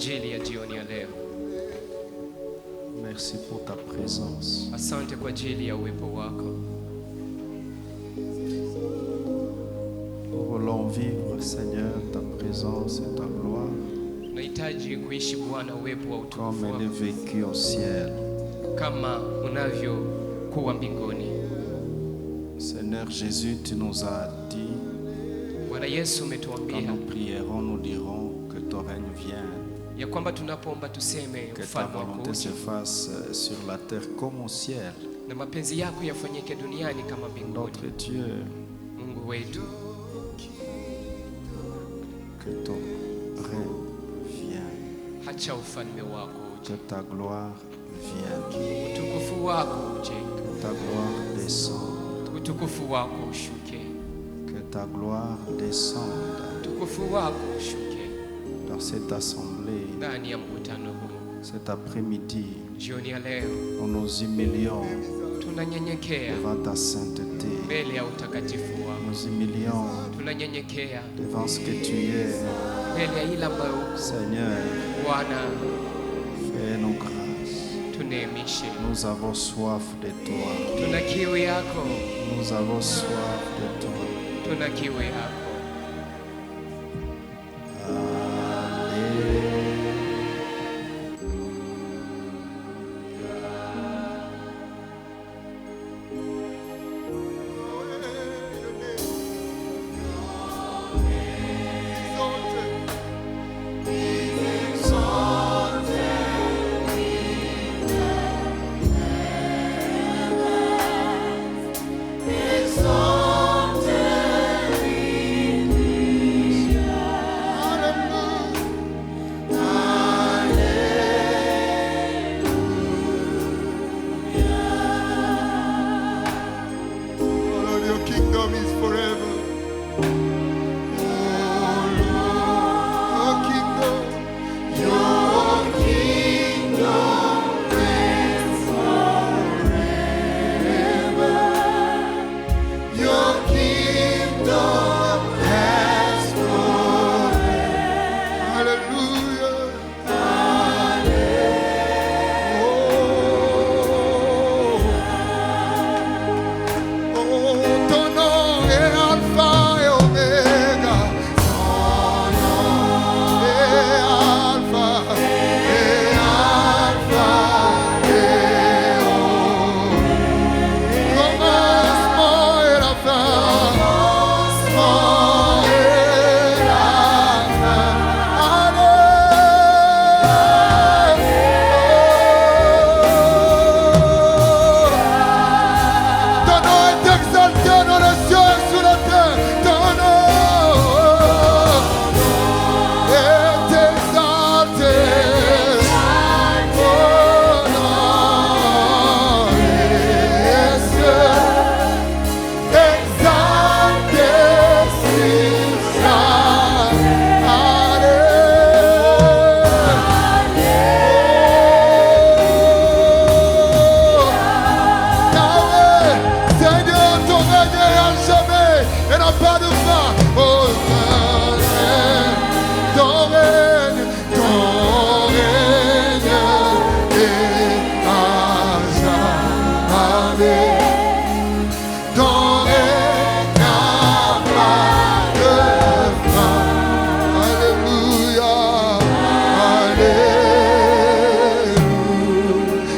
ajili ya jioni ya leo. Merci pour ta présence. Asante kwa ajili ya uwepo wako. Nous voulons vivre, Seigneur, ta présence et ta gloire Tunahitaji kuishi Bwana uwepo wa utukufu comme elle est wako vécue au ciel. kama unavyokuwa mbinguni. Seigneur Jésus, tu nous as dit, Bwana Yesu quand umetuambia nous prierons, nous dirons que ton règne vienne, ya kwamba tunapoomba tuseme que ta ufalme wako volonté se uje fasse sur la terre comme au ciel. na mapenzi yako yafanyike duniani kama Notre mbinguni. Dieu, Mungu wetu, que ton règne vienne, hacha ufalme wako uje, que ta gloire vienne, utukufu wako uje, que ta gloire descende, utukufu wako ushuke, que ta gloire descende utukufu wako ushuke dans cette assemblée. ndani ya mkutano huu. Cet après-midi, Jioni ya leo nous nous humilions tunanyenyekea devant ta sainteté. mbele ya utakatifu wako, Nous humilions tunanyenyekea devant ce que tu es. mbele ya ile ambayo uko. Seigneur, Bwana, fais-nous grâce. tuneemishe, Nous avons soif de toi. tuna kiu yako, Nous avons soif de toi. tuna kiu yako. Lord, your kingdom is forever. Your kingdom reigns forever. Your kingdom has forever. Hallelujah. Ton nom est Alpha et Omega. Ton nom est Alpha et Omega. Commencement et la fin. Commencement et la fin. Ton nom est exalté dans les cieux et sur la terre. Ton nom est exalté. Ton nom est exalté sur la Yahweh, Seigneur, ton règne est à jamais et n'a pas de fin. Oh, Seigneur, ton règne est à jamais. Ton règne n'a pas de fin. Alléluia, Alléluia.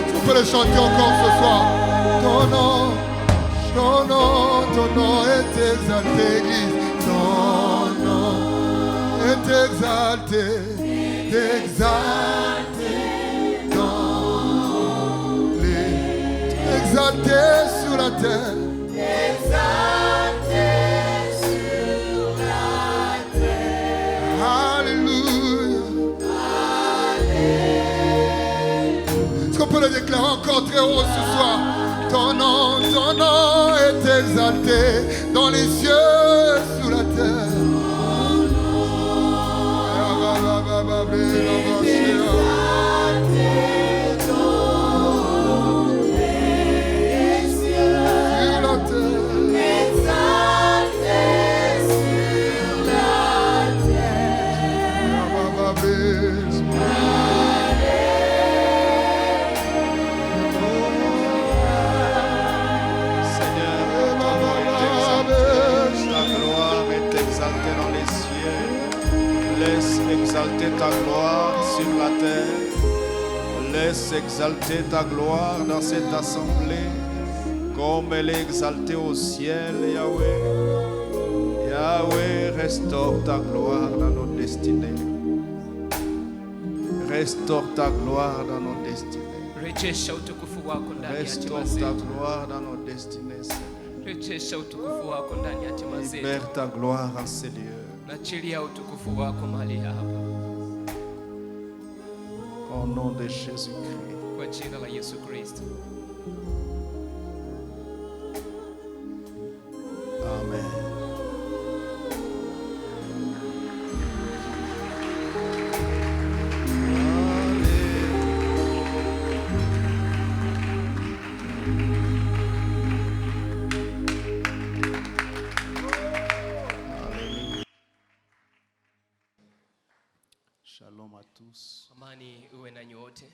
Est-ce qu'on peut le chanter encore ce soir? Ton nom est exalté, Église. Ton nom est exalté, exalté dans les, exalté sur la terre. Alléluia. Est-ce qu'on peut le déclarer encore très haut ce soir? Ton nom est exalté dans les cieux, sous la terre. Sur la terre. exalter ta gloire sur la terre. Laisse exalter ta gloire dans cette assemblée, comme elle est exaltée au ciel, Yahweh. Yahweh, restaure ta gloire dans nos destinées. Restaure ta gloire dans nos destinées. Rejesha utukufu wako ndani ya hatima Restaure ta zetu. gloire dans nos destinées, Seigneur. Rejesha utukufu wako ndani ya hatima zetu. Libère ta gloire en ces lieux. Achilia utukufu wako mahali hapa Au nom de Jésus-Christ. kwa jina la Yesu Kristo. Amen. Alléluia. Shalom à tous. Amani uwe na nyote.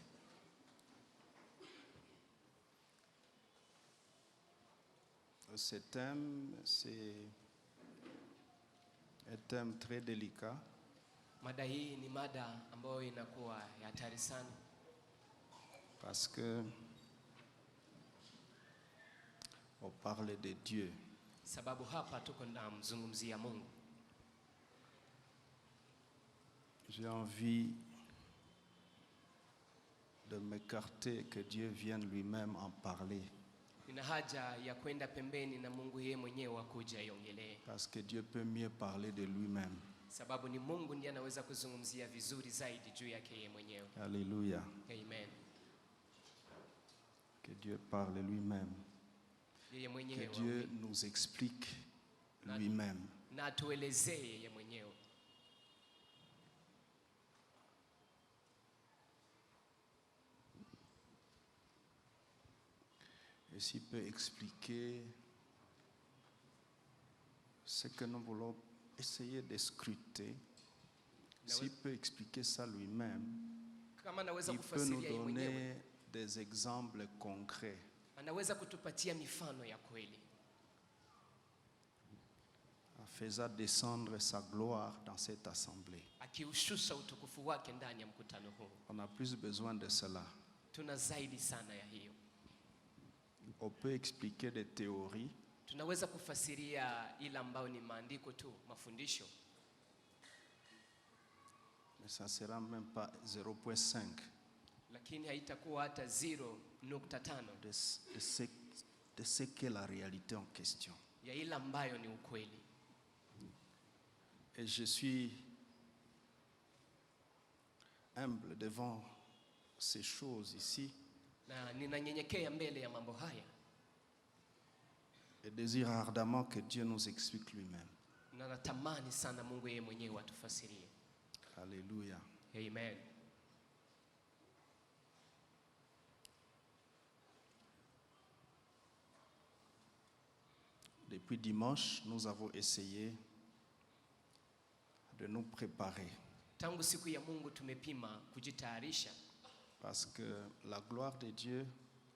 Ce thème, c'est un thème très délicat Mada hii ni mada ambayo inakuwa ya hatari sana parce que on parle de Dieu. sababu hapa tuko mzungumzia Mungu. J'ai envie de m'écarter, que Dieu vienne lui-même en parler. Nina haja ya kwenda pembeni na Mungu yeye mwenyewe akuja aiongelee. Parce que Dieu peut mieux parler de lui-même. Sababu ni Mungu ndiye anaweza kuzungumzia vizuri zaidi juu yake yeye mwenyewe. Alléluia. Amen. Que Dieu parle lui-même. Yeye Que mwenyewe Dieu nous explique lui-même. na atuelezee yeye mwenyewe. Et s'il peut expliquer ce que nous voulons essayer de scruter, s'il peut expliquer ça lui-même, Kama anaweza il peut nous kufasiria yeye mwenyewe, donner des exemples concrets anaweza kutupatia mifano ya kweli en faisant descendre sa gloire dans cette assemblée. akiushusha utukufu wake ndani ya mkutano huu. On a plus besoin de cela. Tuna zaidi sana ya hiyo. On peut expliquer des théories, Tunaweza kufasiria ila ambao ni maandiko tu, mafundisho, mais ça ne sera même pas 0.5 lakini haitakuwa hata 0.5 de ce qu'est la réalité en question. ya ila ambayo ni ukweli. Et je suis humble devant ces choses ici Na ninanyenyekea mbele ya mambo haya et désire ardemment que Dieu nous explique lui-même. na natamani sana Mungu yeye mwenyewe atufasirie. Alléluia. Amen. Depuis dimanche, nous avons essayé de nous préparer Tangu siku ya Mungu tumepima kujitayarisha, parce que la gloire de Dieu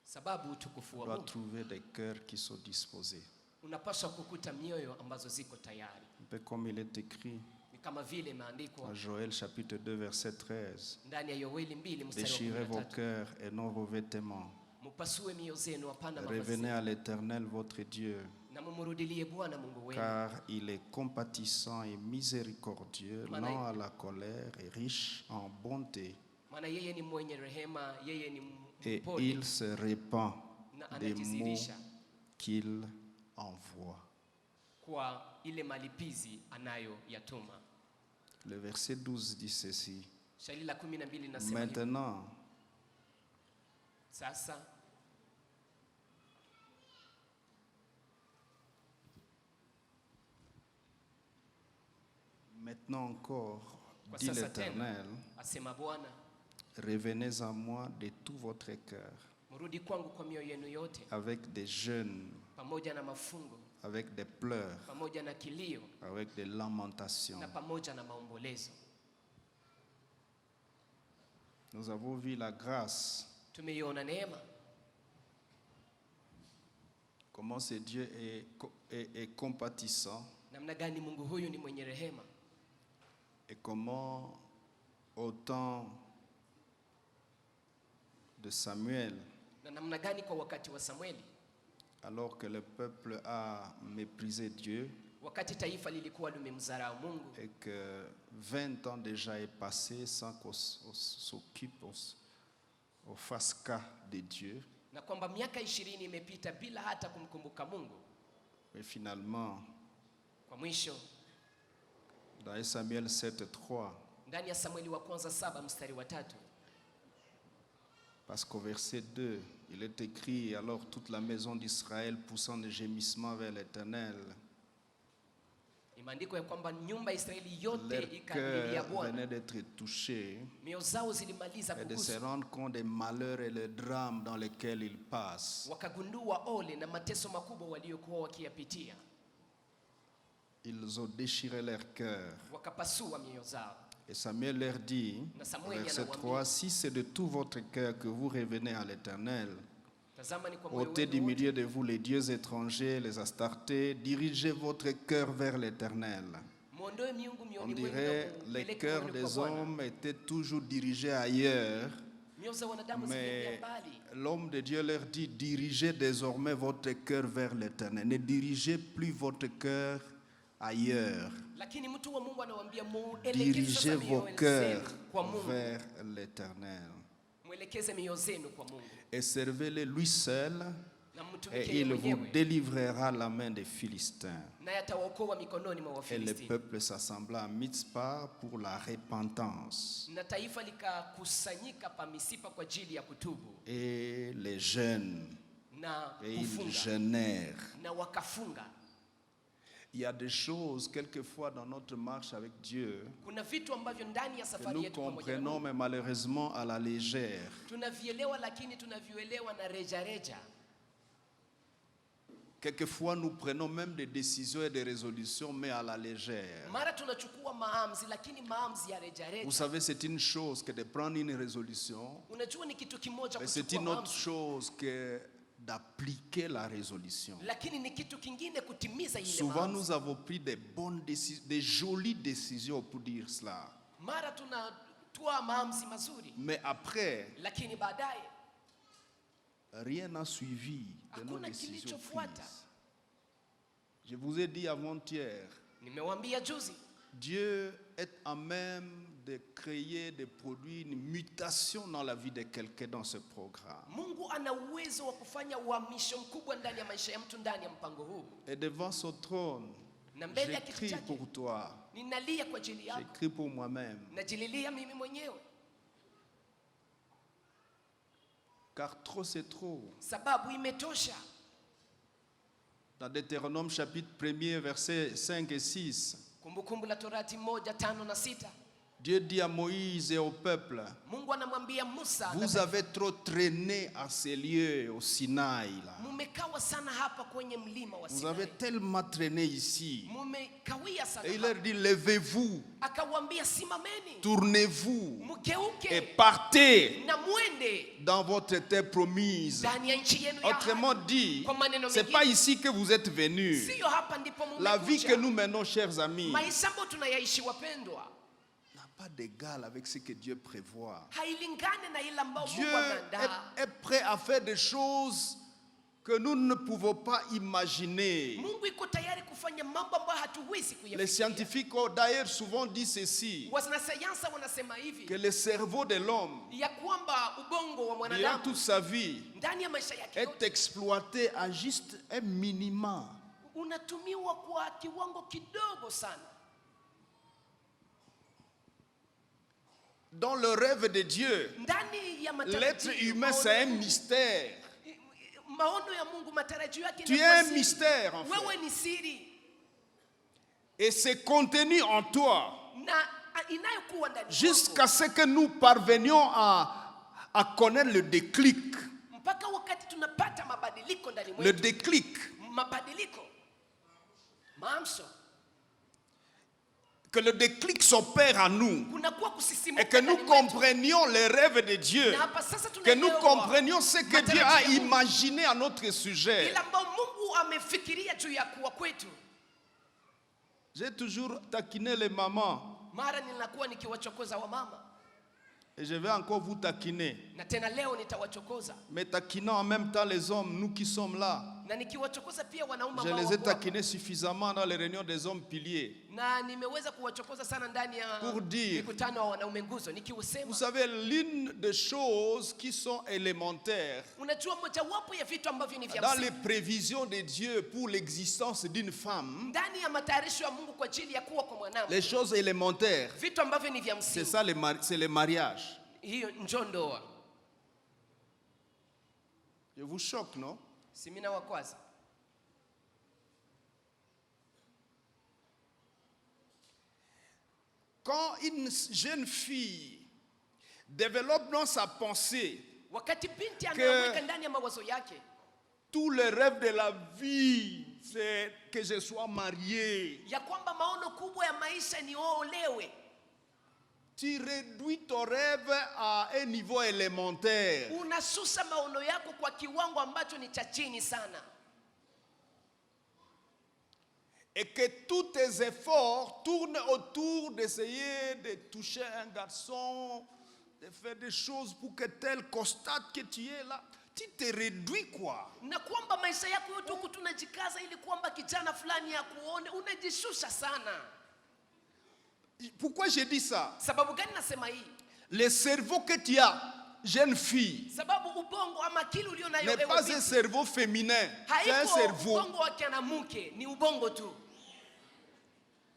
sababu utukufu wa doit Mungu trouver des cœurs qui sont disposés. unapaswa kukuta mioyo ambazo ziko tayari. Un peu comme il est écrit Ni kama vile imeandikwa en Joël chapitre 2 verset 13. ndani ya Yoeli 2 mstari Déchirez wa vos 13. cœurs et non vos vêtements. Mupasue mioyo zenu, hapana mavazi, Revenez à l'Éternel votre Dieu, na mumurudilie Bwana Mungu wenu, car il est compatissant et miséricordieux, lent à la colère et riche en bonté, maana yeye ni mwenye rehema, yeye ni et mpole il se répand na des mots anajizirisha qu'il envoie. kwa ile malipizi anayoyatuma. Le verset 12 dit ceci. Shairi la 12 linasema hivi: Maintenant, sasa encore, kwa dit sasa tena, l'Éternel, asema Bwana, revenez à moi de tout votre cœur, mrudi kwangu kwa mioyo yenu yote, avec des jeûnes, pamoja na mafungo, avec des pleurs, pamoja na kilio, avec des lamentations. na pamoja na maombolezo. Nous avons vu la grâce, Tumeiona neema, comment ce Dieu est compatissant namna gani Mungu huyu ni mwenye rehema, et comment au temps de Samuel, Na namna gani kwa wakati wa Samueli, alors que le peuple a méprisé Dieu wakati taifa lilikuwa limemdharau Mungu et que 20 ans déjà est passé sans qu'on s'occupe, on fasse cas de Dieu. na kwamba miaka 20 imepita bila hata kumkumbuka Mungu. Mais finalement, Kwa mwisho dans 1 Samuel 7:3, ndani ya Samueli wa kwanza 7 mstari wa 3, parce qu'au verset 2, il est écrit: alors toute la maison d'Israël poussant des gémissements vers l'Éternel, imeandikwa ya kwamba nyumba ya Israeli yote leur ikamlilia cœur Bwana, venait d'être touché mioyo zao zilimaliza et de se kuguswa, rendre compte des malheurs et les drames dans lesquels ils passent. wakagundua ole na mateso makubwa waliokuwa wakiyapitia, Ils ont déchiré leur cœur. wakapasua mioyo zao. Et Samuel leur dit, Na Samueli verset anawaambia, 3, si c'est de tout votre cœur que vous revenez à l'Éternel, tazama ni kwa moyo ôtez du wenu wote, milieu de vous les dieux étrangers, les Astartés, dirigez votre cœur vers l'Éternel. muondoe miungu On mioni mwenu dirait na les kupeleka cœurs moyoni des kwa Bwana. hommes étaient toujours dirigés ailleurs, Mioyo za wanadamu zilielekea mais mbali, l'homme de Dieu leur dit, dirigez désormais votre cœur vers l'Éternel. Ne dirigez plus votre cœur ailleurs. lakini mtu wa Mungu anawaambia muelekeze Dirigez sasa vos mioyo cœurs zenu kwa Mungu, vers l'Éternel. muelekeze mioyo zenu kwa Mungu Et servez-le lui seul, na et mtumikie il vous mwenyewe, délivrera la main des Philistins. naye atawaokoa mikononi mwa Et le Wafilisti. peuple s'assembla à Mitzpah pour la repentance. Na taifa likakusanyika pa Misipa kwa ajili ya kutubu Et les jeunes, na et ils kufunga jeûnèrent. na wakafunga. Il y a des choses, quelquefois, dans notre marche avec Dieu, Kuna vitu ambavyo ndani ya que safari nous yetu pamoja na comprenons, Mungu mais malheureusement à la légère. tunavielewa, lakini tunavielewa na reja. Quelquefois, nous prenons même des décisions et des résolutions, mais à la légère. Mara tunachukua maamuzi, lakini maamuzi ya reja. Vous savez, c'est une chose que de prendre une résolution, Unajua ni kitu kimoja mais c'est kuchukua une autre maamuzi, chose que d'appliquer la résolution. lakini ni kitu kingine kutimiza ile Souvent, maamuzi. nous avons pris des bonnes décisions, des jolies décisions pour dire cela. Mara tunatoa maamuzi mazuri, Mais après, lakini baadaye rien n'a suivi de nos hakuna décisions kilichofuata. prises. Je vous ai dit avant-hier, Nimewaambia juzi, Dieu est en même de créer, de produire une mutation dans la vie de quelqu'un dans ce programme. Mungu ana uwezo wa kufanya uhamisho mkubwa ndani ya maisha ya mtu ndani ya mpango huu. Et devant son trône, Na mbele ya kiti j'écris chake pour toi, ninalia kwa ajili yako, j'écris pour moi-même, najililia mimi mwenyewe, car trop c'est trop. sababu imetosha. Dans Deutéronome chapitre 1er, versets 5 et 6, Kumbukumbu la Torati 1:5 na 6, Dieu dit à Moïse et au peuple, Mungu anamwambia Musa, vous avez trop traîné à ces lieux au Sinaï. Là. mumekawa sana hapa kwenye mlima wa Vous avez Sinai, tellement traîné ici. mumekawia sana Et il hapa. leur dit, levez-vous, Akawaambia simameni, tournez-vous et mgeuke partez na mwende dans votre terre promise. ndani ya nchi yenu ya Autrement ahadi. dit, Kwa maneno ce n'est pas mengine, ici que vous êtes venus. sio hapa ndipo La vie que mmekuja. nous menons, chers amis, Maisha ambayo tunayaishi wapendwa, n'a pas d'égal avec ce que Dieu prévoit. hailingani na ile ambayo Dieu Mungu ameandaa. est prêt à faire des choses que nous ne pouvons pas imaginer. Mungu iko tayari kufanya mambo ambayo hatuwezi Les kuyafikiria. scientifiques ont d'ailleurs souvent dit ceci, Wanasayansi wanasema hivi que le cerveau de l'homme, ya kwamba ubongo wa durant mwanadamu toute sa vie, ndani ya maisha yake est yote exploité à juste un minimum. unatumiwa kwa kiwango kidogo sana. Dans le rêve de Dieu, Ndani ya l'être matarajio, humain, c'est un mystère. maono ya Mungu, matarajio yake Tu es yanakuwa un siri. mystère, en fait. Wewe ni siri Et c'est contenu en toi na inayokuwa ndani jusqu'à yako ce que nous parvenions à connaître le déclic. mpaka wakati tunapata mabadiliko ndani Le mwetu. déclic. Mabadiliko, maamsho, Que le déclic s'opère en nous. kunakuwa kusisimka Et que nous ndani mwetu. comprenions les rêves de Dieu. Na hapa sasa Que nous tunaelewa comprenions ce que Dieu a matarajio ya Mungu. imaginé à notre sujet. Ile ambayo Mungu amefikiria juu ya kuwa kwetu. J'ai toujours taquiné les mamans. Mara ninakuwa nikiwachokoza wa mama. Et je vais encore vous taquiner. Na tena leo nitawachokoza. Mais taquinant en même temps les hommes, nous qui sommes là. Na nikiwachokoza pia wanaume Je ambao les ai wako taquinés suffisamment dans les réunions des hommes piliers. na nimeweza kuwachokoza sana ndani ya Pour dire, mikutano wa wanaume nguzo vous nikiusema. savez, l'une des choses qui sont élémentaires Unajua mojawapo ya vitu ambavyo ni vya dans les msingi prévisions de Dieu pour l'existence d'une femme, ndani ya matayarisho ya Mungu kwa ajili ya kuwa kwa mwanamke, les choses élémentaires, vitu ambavyo ni vya c'est msingi, ça, c'est les mariages. hiyo njo ndoa. Je vous choque, non? Si mimi na wakwaza. Quand une jeune fille développe dans sa pensée Wakati binti anaweka ndani ya mawazo yake, tout le rêve de la vie, c'est que je sois marié, ya kwamba maono kubwa ya maisha ni oolewe, tu réduis ton rêve à un niveau élémentaire. unasusa maono yako kwa kiwango ambacho ni cha chini sana, Et que tous tes efforts tournent autour d'essayer de toucher un garçon, de faire des choses pour que tel constate que tu es là. Tu te réduis quoi? na kwamba maisha yako yote huku tunajikaza ili kwamba kijana fulani ya kuone, unajishusha sana. Pourquoi j'ai dit ça? Sababu gani nasema hii? Le cerveau que tu as, jeune fille, Sababu ubongo ama akili ulio nayo n'est pas un cerveau féminin, c'est un haiko cerveau. ubongo wa kianamke, ni ubongo tu.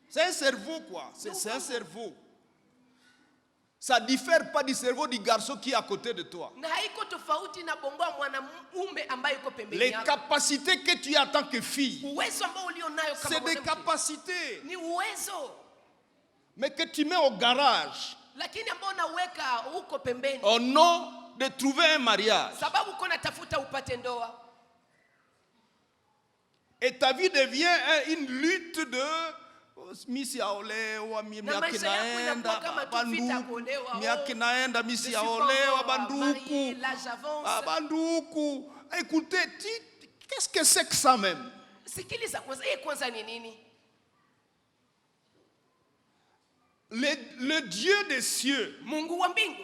C'est un cerveau quoi, c'est un cerveau. Ça ne diffère pas du cerveau du garçon qui est à côté de toi. Na haiko tofauti na bongo wa mwanamume ambaye yuko pembeni Les yako. capacités que tu as en tant que fille, Uwezo ambao ulio nayo kama c'est des mwanamke capacités, ni uwezo, mais que tu mets au garage lakini ambao unaweka huko pembeni au nom de trouver un mariage. sababu uko natafuta upate ndoa. Et ta vie devient une lutte de misi aolewa, miaka inaenda, miaka inaenda, misi aolewa, banduku. Écoutez, qu'est-ce que c'est que ça même? Sikiliza kwanza, kwanza ni nini? Le Dieu des cieux, Mungu wa mbingu,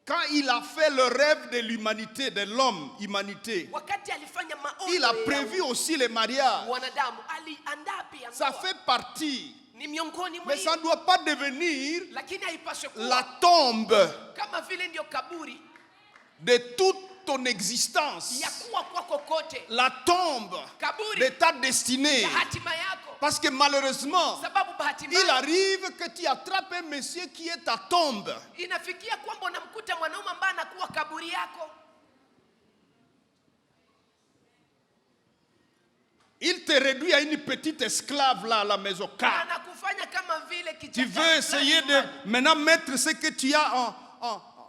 quand il a fait le rêve de l'humanité, de l'homme, humanité, wakati alifanya maono il a prévu aussi les mariages. wanadamu, aliandaa pia Ça ndoa. fait partie, Ni miongoni mwa mais ça ne doit pas devenir lakini haipaswi kuwa la tombe kama vile ndio kaburi de toute ton existence, ya kuwa kwako kote, la tombe kaburi de ta destinée. ya hatima yako. Parce que malheureusement, Sababu bahati il mbaya arrive que tu attrapes un monsieur qui est ta tombe. inafikia kwamba unamkuta mwanaume ambaye anakuwa kaburi yako. Il te réduit à une petite esclave là à la maison. Car Anakufanya kama vile tu kijana. veux essayer de maintenant mettre ce que tu as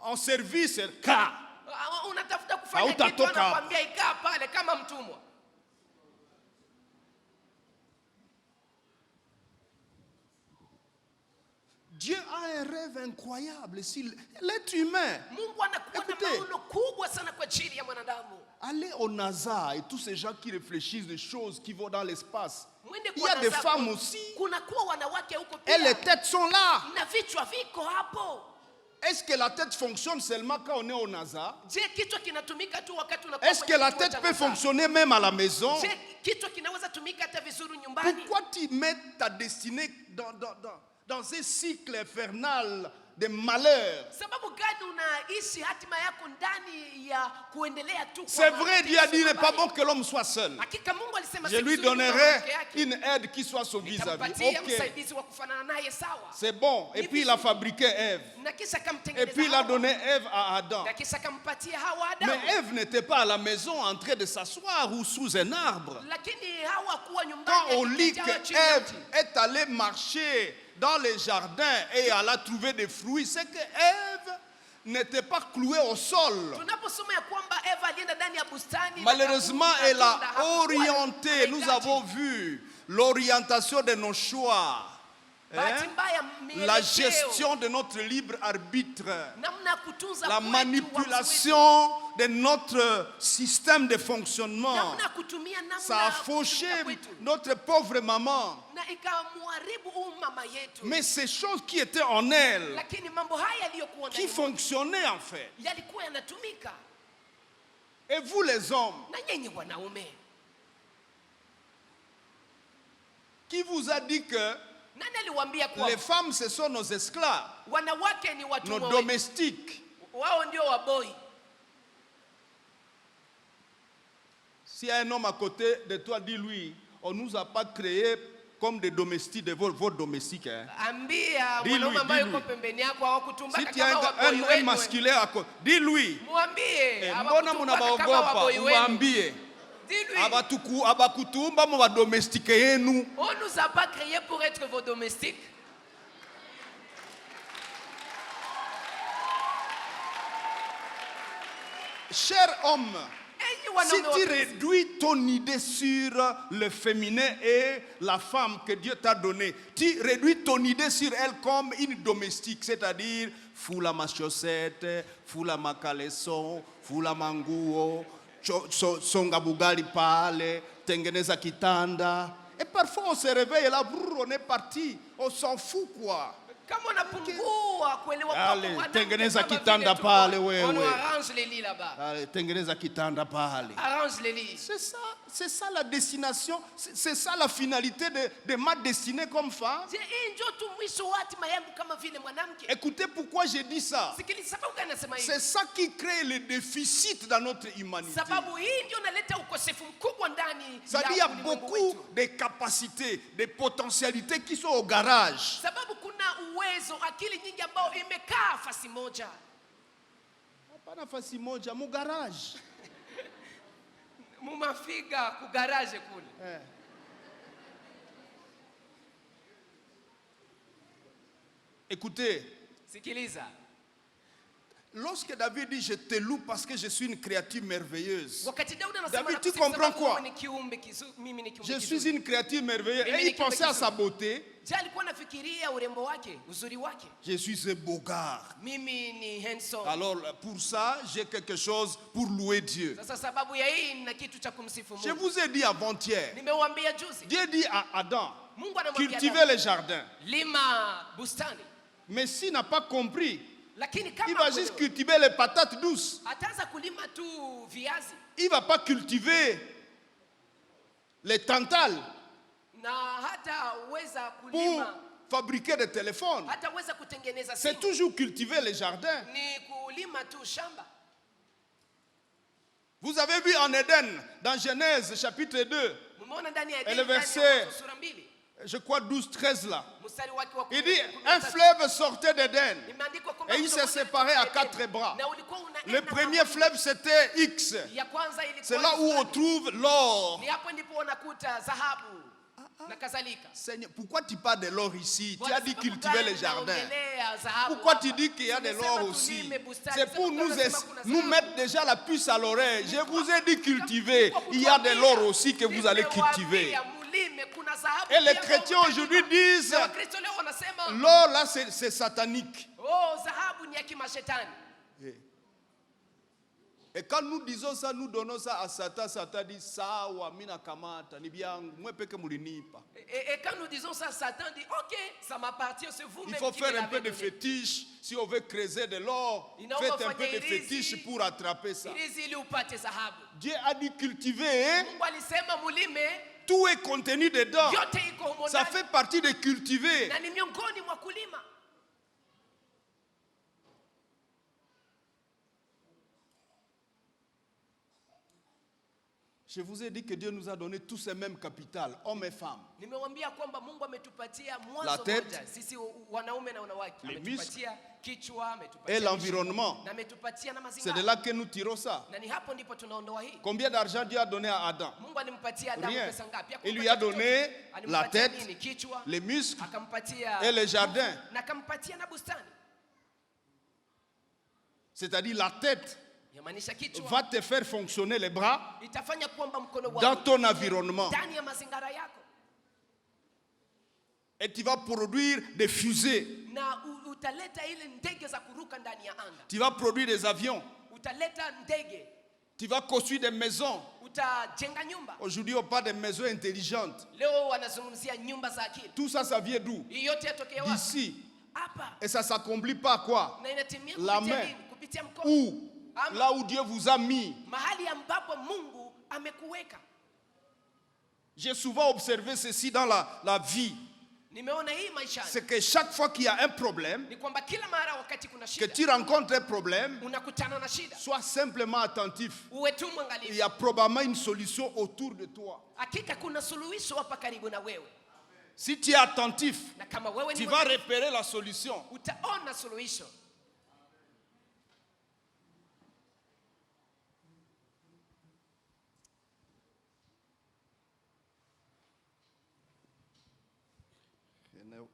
en service. Car Unatafuta kufanya Hautatoka kitu, anakuambia ikaa pale kama mtumwa. Dieu a un rêve incroyable. L'être humain, Mungu anakuwa na Écoutez. maono kubwa sana kwa ajili ya mwanadamu. allez au NASA et tous ces gens qui réfléchissent des choses qui vont dans l'espace. Mwende Il y kwa a des NASA, femmes aussi. kuna kuwa wanawake huko Et les pia. têtes sont là. Na vichwa viko hapo. Est-ce que la tête fonctionne seulement quand on est au NASA? Je, kichwa kinatumika tu wakati unakuwa Est-ce que kwenye la kituo tête cha peut NASA? fonctionner même à la maison? Je, kichwa kinaweza tumika hata vizuri nyumbani? Pourquoi tu mets ta destinée dans un cycle infernal de malheur? Sababu gani unaishi hatima yako ndani ya kuendelea tu? C'est vrai, Dieu a dit, il n'est pas bon que l'homme soit seul. Hakika Mungu alisema Je si lui vizuri mtu donnerai peke yake. une aide qui soit son vis-à-vis. Nitampatia Ok, msaidizi wa kufanana naye, sawa. c'est bon. Et puis il a fabriqué Ève. Na kisha Et akamtengeneza puis il a Hawa. donné Ève à Adam. Na kisha akampatia Hawa Mais Adamu. Ève n'était pas à la maison en train de s'asseoir ou sous un arbre. Lakini Hawa kuwa Quand nyumbani on lit akiketi que au chini ya Ève mti. est allée marcher dans les jardins et elle a trouvé des fruits, c'est que Ève n'était pas clouée au sol. Tunaposoma ya kwamba Eva alienda ndani ya bustani, Malheureusement, akakuta elle a tunda, hakuwa orienté. Nous anahitaji. avons vu l'orientation de nos choix. Bahati mbaya, la mielekeo, gestion de notre libre arbitre, namna ya kutunza la kwetu manipulation de notre système de fonctionnement. namna ya kutumia namna Ça a ya fauché kutumika kwetu, notre pauvre maman. na ikamuharibu mama yetu. Mais ces choses qui étaient en elle, Lakini mambo haya yaliyokuwa qui ndani fonctionnaient en fait. yalikuwa yanatumika. Et vous les hommes, Na nyinyi wanaume, qui vous a dit que nani aliwaambia les kwamba femmes ce sont nos esclaves, wanawake ni nos watumwa wetu? domestiques? Wao ndio waboi. S'il y a un homme à côté de toi, dis-lui, on ne nous a pas créés comme des domestiques, de vos domestiques. Hein. Ambia Dis-lui, mwanaume ambaye dis-lui. yuko pembeni yako hawakutumbaka Si tu as kama waboi un wenu. masculin à côté, dis-lui, Mwambie mbona hawakutumbaka kama munabaogopa? waboi wenu. Uwaambie Dis-lui, abakutumba mu badomestike yenu. on nous a pas créés pour être vos domestiques. Cher homme, Enyi si wanaume tu wapenzi, réduis ton idée sur le féminin et la femme que Dieu t'a donnée, tu réduis ton idée sur elle comme une domestique, c'est-à-dire fula ma chaussette, fula ma caleçon, fula manguo, songa bugali pale, tengeneza kitanda. Et parfois on se réveille là, brrr, on est parti, on s'en fout quoi. kama unapungua kuelewa kwa Ale, mwanamke tengeneza kama kitanda vile tu, pale wewe. on arrange les lits là-bas. Allez, tengeneza kitanda pale. Arrange les lits. C'est ça la destination, c'est ça la finalité de ma destinée comme femme. Je, hii ndio tu mwisho wa hatima yangu kama vile mwanamke. Écoutez pourquoi j'ai dit ça. Sikiliza, sababu gani nasema hivi? C'est ça qui crée le déficit dans notre humanité. Sababu hii ndio inaleta ukosefu mkubwa ndani Ça dit, il y a ulimwengu beaucoup wetu. de capacités, de potentialités qui sont au garage. Sababu kuna uwezo, akili nyingi ambao imekaa fasi moja. Pas nafasi moja, mon garage. Mumafiga ku garage kule. Écoutez, Sikiliza. lorsque David dit je te loue parce que je suis une créature merveilleuse, Wakati Daudi anasema David, tu nakusifu comprends sababu quoi? wewe ni kiumbe kizuri, mimi ni kiumbe je kizuri. suis une créature merveilleuse, Mimi et ni il kiumbe pensait à kizuri. sa beauté, Je alikuwa nafikiria urembo wake, uzuri wake. je suis un bogard. Mimi ni handsome. Alors pour ça, j'ai quelque chose pour louer Dieu. Sasa sababu ya hii nina kitu cha kumsifu Je Mungu. vous ai dit avant-hier, Nimewaambia juzi. Dieu dit à Adam, Mungu anamwambia cultivez Adamu, les jardins. lima bustani. Mais s'il n'a pas compris, Lakini il kama va juste cultiver les patates douces. ataanza kulima tu viazi Il ne va pas cultiver les tantales na hataweza pour kulima, fabriquer des téléphones. hataweza kutengeneza C'est simu. toujours cultiver les jardins. Ni kulima tu shamba. Vous avez vu en Éden, dans Genèse chapitre 2, Mumeona ndani ya Et le Edeni, ndani ya verset- Mwanzo sura 2, je crois 12-13 là. mstari wake wa Il dit, 13. un fleuve sortait d'Éden Imeandikwa kwamba et il mto s'est mmoja séparé à ulitoka 4 Edeni, bras. na ulikuwa unaenda Le na premier makundi. fleuve c'était X. Ya kwanza ilikuwa C'est là où on Fulani. trouve l'or. Ni hapo ndipo wanakuta dhahabu na kadhalika. Seigneur, pourquoi tu parles de l'or ici? Tu Bwana, as dit sababu cultiver gani les jardins. unaongelea dhahabu Pourquoi hapa? tu dis qu'il y a de Tumesema l'or aussi? tulime bustani. C'est pour Sababu nous, tunasema kuna nous dhahabu. mettre déjà la puce à l'oreille. Je vous ai dit cultiver. Il y a de l'or aussi que vous allez cultiver. Mulime, kuna dhahabu Et les pia chrétiens ambayo aujourd'hui mtalima. disent, Na Wakristo leo wanasema, l'or là c'est satanique. oh, dhahabu ni ya kimashetani. Et quand nous disons ça, nous donnons ça à Satan. Satan dit, sawa, mina kamata, ni byangu, mwe peke mulinipa. Et quand nous disons ça, Satan dit, ok, ça m'appartient, c'est vous-même Il faut qui me faire un peu l'avez de donné. fétiche. Si on veut creuser de l'or, Inaomba faites un peu ufanye de irizi. fétiche pour attraper ça. Ilizi ili upate dhahabu. Dieu a dit cultiver, hein? Mungu alisema mulime, Tout est contenu dedans. yote iko humo Ça ndani. fait partie de cultiver. Na ni miongoni mwa kulima. Je vous ai dit que Dieu nous a donné tous ces mêmes capital, hommes et femmes. Nimewambia kwamba Mungu ametupatia La mwanzo tête, moja sisi wanaume na wanawake. les Ametupatia kichwa, ametupatia et l'environnement. misuli, na ametupatia na C'est de mazingira. là que nous tirons ça. Na ni hapo ndipo tunaondoa hii. Combien d'argent Dieu a donné à Adam? Mungu alimpatia Adamu Rien. pesa ngapi? Il lui a donné Alimpatia la tête, nini? Kichwa, les muscles akampatia et le jardin. na akampatia na bustani. C'est-à-dire la tête Yamaanisha kichwa va te faire fonctionner les bras itafanya kwamba mkono wako dans ton environnement. ndani ya mazingira yako. Et tu vas produire des fusées. na utaleta ile ndege za kuruka ndani ya anga. Tu vas produire des avions. Utaleta ndege. Tu vas construire des maisons. Utajenga nyumba. Aujourd'hui, on parle des maisons intelligentes. Leo wanazungumzia nyumba za akili. Tout ça, ça vient d'où? Hii yote yatokea wapi? D'ici. Hapa. Et ça s'accomplit par quoi? Na inatimia La kupitia main. nini? Kupitia mkono. Où? Ama. Là où Dieu vous a mis. Mahali ambapo Mungu amekuweka. J'ai souvent observé ceci dans la vie. Nimeona hii maishani. C'est que chaque fois qu'il y a un problème, Ni kwamba kila mara wakati kuna que shida, tu rencontres un problème, unakutana na shida, sois simplement attentif. uwe tu Il mwangalifu. y a probablement une solution autour de toi. Hakika kuna suluhisho hapa karibu na wewe. Si tu es attentif, Na kama wewe tu ni vas mwangalifu, repérer la solution. utaona suluhisho.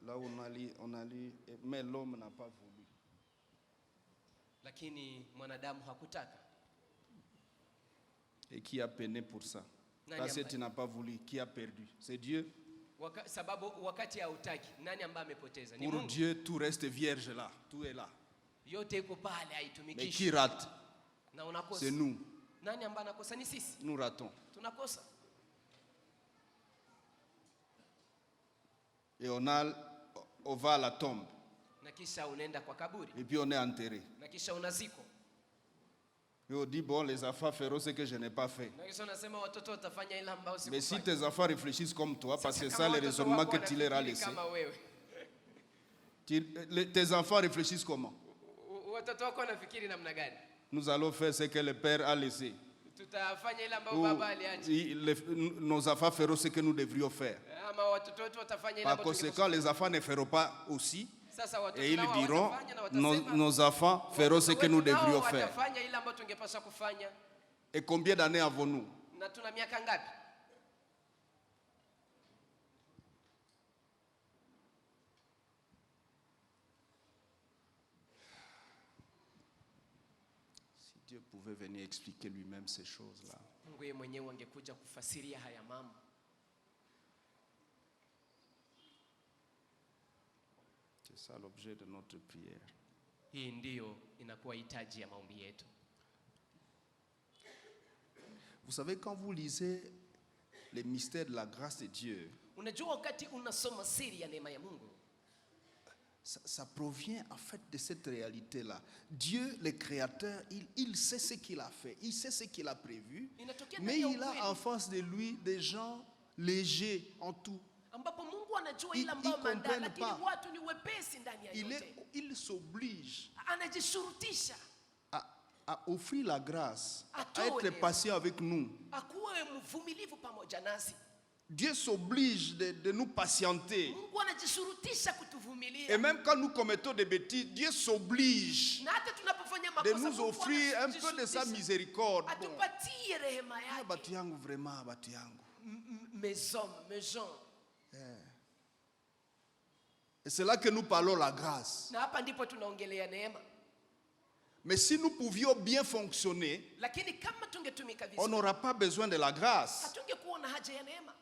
Là où on a lu, mais l'homme n'a pas voulu. Lakini mwanadamu hakutaka. Et qui a peiné pour ça? Nani Parce que ambaye? tu n'as pas voulu, qui a perdu? C'est Dieu. Sababu wakati hautaki, nani ambaye amepoteza? Ni Pour Mungu. Dieu, tout reste vierge là. Tout est là. Yote iko pale Mais haitumikishi. qui rate? Na unakosa. C'est nous. Nani ambaye anakosa? Ni sisi. Nous ratons. Tunakosa. Et on va à la tombe. Na kisha unaenda kwa kaburi. Et puis on est enterré. Na kisha unazikwa. Et on dit, bon, les enfants feront ce que je n'ai pas fait. Na kisha unasema watoto watafanya ile ambayo Mais si sikufanya. tes enfants réfléchissent comme toi, parce que Sasa c'est ça kama le watoto raisonnement wako que tu leur as wanafikiri laissé. kama wewe. Tes enfants réfléchissent comment? Watoto wako wanafikiri namna gani? Nous allons faire ce que le Père a laissé. Tutafanya ile ambayo Ou baba aliacha. nos enfants feront ce que nous devrions faire. Ama watoto wetu watafanya ile Par ambayo conséquent, les enfants ne feront pas aussi. Sasa watoto Et ils nao diront, watafanya na watasema, nos enfants feront ce que nous watoto nao devrions faire. watafanya ile ambayo tungepaswa kufanya. Et combien d'années avons-nous? Na tuna miaka ngapi? Si Dieu pouvait venir expliquer lui-même ces choses-là. Mungu yeye mwenyewe angekuja kufasiria haya mambo. C'est ça l'objet de notre prière. Hii ndiyo inakuwa hitaji ya maombi yetu. Vous savez, quand vous lisez les mystères de la grâce de Dieu, Unajua wakati unasoma siri ya neema ya Mungu, ça provient en fait de cette réalité-là. Dieu, le Créateur, il sait ce qu'il a fait, il sait ce qu'il a prévu, inatokea mais ndani ya il a en ukweli face de lui des gens légers en tout. ambapo Mungu anajua Ils ile ambayo comprennent mandaa, lakini pas. watu ni wepesi ndani ya yote. Il s'oblige Anajishurutisha à offrir la grâce, à Atoe être patient avec nous. akuwe mvumilivu pamoja nasi. Dieu s'oblige de nous patienter. Mungu anajishurutisha Et kutuvumilia. même quand nous commettons des bêtises, Dieu s'oblige Na hata tunapofanya de makosa, nous Mungu offrir un peu de sa anajishurutisha. miséricorde. Bon, Atupatie rehema yake. batu yangu vraiment, batu yangu. Mes hommes. Et c'est là que nous parlons la grâce. Na hapa ndipo tunaongelea neema. Mais si nous pouvions bien fonctionner, Lakini kama tungetumika on vizuri, n'aura pas besoin de la grâce. hatungekuwa na haja ya neema.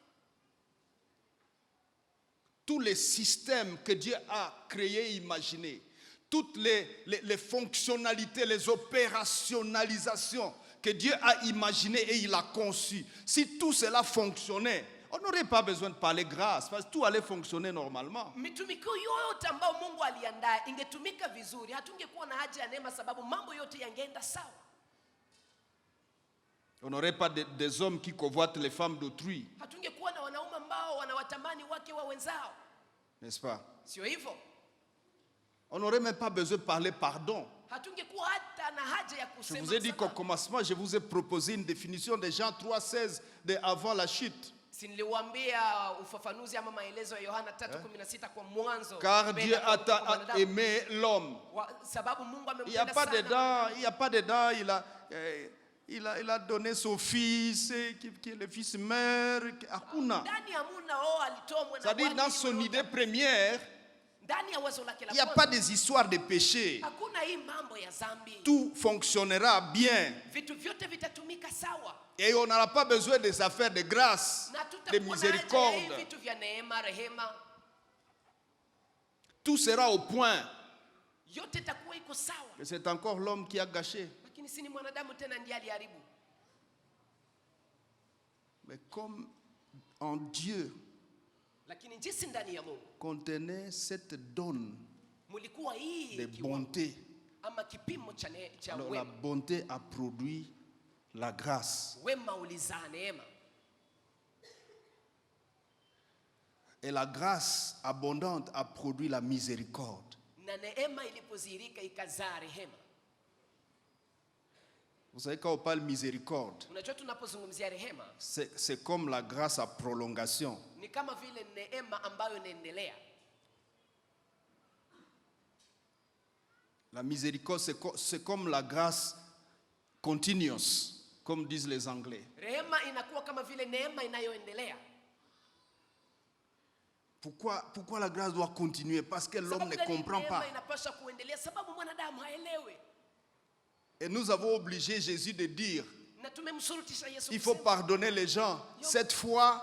Tous les systèmes que Dieu a créés et imaginés, toutes les fonctionnalités, les opérationnalisations que Dieu a imaginées et il a conçues, si tout cela fonctionnait, on n'aurait pas besoin de parler grâce, parce que tout allait fonctionner normalement. Mitumiko yote ambayo Mungu aliandaa ingetumika vizuri, hatungekuwa na haja ya neema, sababu mambo yote yangeenda sawa. On n'aurait pas des hommes qui convoitent les femmes d'autrui, Hatungekuwa na wanaume ambao wanawatamani wake wa wenzao, n'est-ce pas? sio hivyo? On n'aurait même pas besoin de parler pardon. Hatungekuwa hata na haja ya Je kusema vous ai dit qu'au msamaha. commencement, je vous ai proposé une définition de Jean 3,16 avant la chute. Si niliwaambia ufafanuzi ama maelezo ya Yohana 3:16 kwa mwanzo. Car Kupenda Dieu kwa a mwanadamu. aimé l'homme. Sababu Mungu Il n'y a amempenda pas sana. dedans, il n'y a pas dedans, il a donné son fils, qui est le fils mère. Hakuna. Ndani ya Mungu alitoa mwana C'est-à-dire, wake dans ili son wewe idée première, ndani ya wazo lake la il n'y a kwanza, pas des histoires de péché. hakuna hii mambo ya dhambi. Tout fonctionnera bien. Vitu vyote vitatumika sawa. Et on n'aura pas besoin des affaires de grâce, Na de tutakuwa na haja ya hii miséricorde. vitu vya neema, rehema. tout sera au point. yote itakuwa iko sawa. Et c'est encore l'homme qui a gâché. Lakini si ni mwanadamu tena ndiye aliharibu. Mais comme en Dieu Lakini jinsi ndani ya Mungu contenait cette donne mulikuwa hii de bonté, ama kipimo cha alors la wema. bonté a produit la grâce. Wema ulizaa neema. Et la grâce abondante a produit la miséricorde. Na neema ilipozirika ikazaa rehema. Vous savez, quand on parle miséricorde, Unajua tunapozungumzia rehema c'est comme la grâce à prolongation. ni kama vile neema ambayo inaendelea. La miséricorde, c'est comme la grâce continuous, comme disent les Anglais. Rehema inakuwa kama vile neema inayoendelea. Pourquoi la grâce doit continuer? Parce que l'homme ne comprend pas. Neema inapaswa kuendelea sababu mwanadamu haelewi. Et nous avons obligé Jésus de dire, Na tumemshurutisha Yesu il faut kusema. pardonner les gens 7 fois,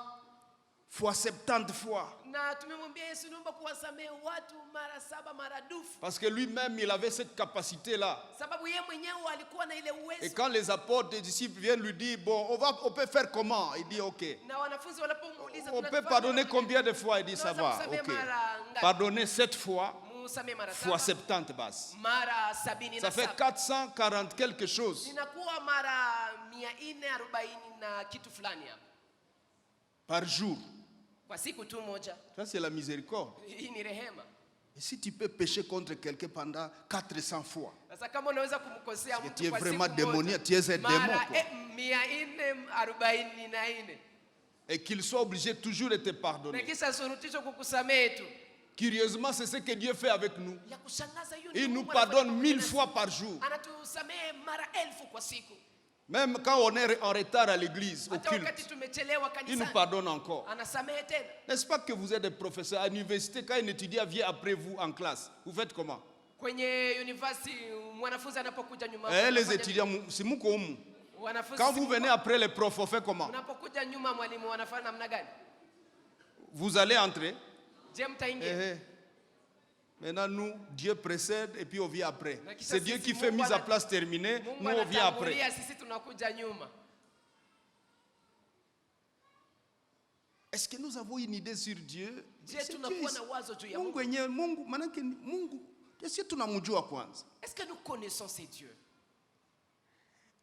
fois 70 fois. Na tumemwambia Yesu naomba kuwasamehe watu mara 7 maradufu. Parce que lui-même, il avait cette capacité-là. Sababu yeye mwenyewe alikuwa na ile Et uwezo. quand les apôtres, les disciples viennent lui dire, bon, on peut faire comment? Il dit, ok. Na wanafunzi wanapomuuliza On peut pardonner combien de fois? Il dit, ça va, ok. Pardonner 7 fois, Musamehe mara fois 7 70 basi. mara 77. Ça fait 440 quelque chose Inakuwa mara 440 na kitu fulani hapa. par jour. Kwa siku tu moja. Ça, c'est la miséricorde. Hii ni rehema. Et si tu peux pécher contre quelqu'un pendant 400 fois, Sasa kama unaweza kumkosea tu es mtu kwa vraiment siku démoniaque, moja, tu es un démon, mara quoi. 444 Et qu'il soit obligé toujours de te na pardonner. kisha surutishwa kukusamehe tu. Curieusement, c'est ce que Dieu fait avec nous. Ya kushangaza hiyo ni Il nous Mungu pardonne anafanya 1000 pamoja fois nasi. par jour. Anatusamehe mara 1000 kwa siku. Même quand on est en retard à l'église, au Hata wakati culte, tumechelewa il nous kanisani pardonne encore. anasamehe tena. N'est-ce pas que vous êtes des professeurs à l'université, quand un étudiant vient après vous en classe, vous faites comment? Kwenye university mwanafunzi anapokuja nyuma Les wanafanya- étudiants, c'est mou comme nous. wanafunzi Quand vous siku- venez après les profs, on fait comment? unapokuja nyuma mwalimu wanafanya namna gani? Vous allez entrer. Je mtaingia? Eh. Maintenant, nous, Dieu précède et puis on vient après. Na kisha C'est Dieu sisi qui fait Mungu mise à ana- place terminée, Mungu nous on vient après. anatangulia, sisi tunakuja nyuma. Est-ce que nous avons une idée sur Dieu? Je C'est tunakuwa Dieu. na wazo juu ya Mungu Mungu. wenyewe, Mungu, manake ni Mungu. Est-ce que tunamjua kwanza? Est-ce que nous connaissons ces dieux?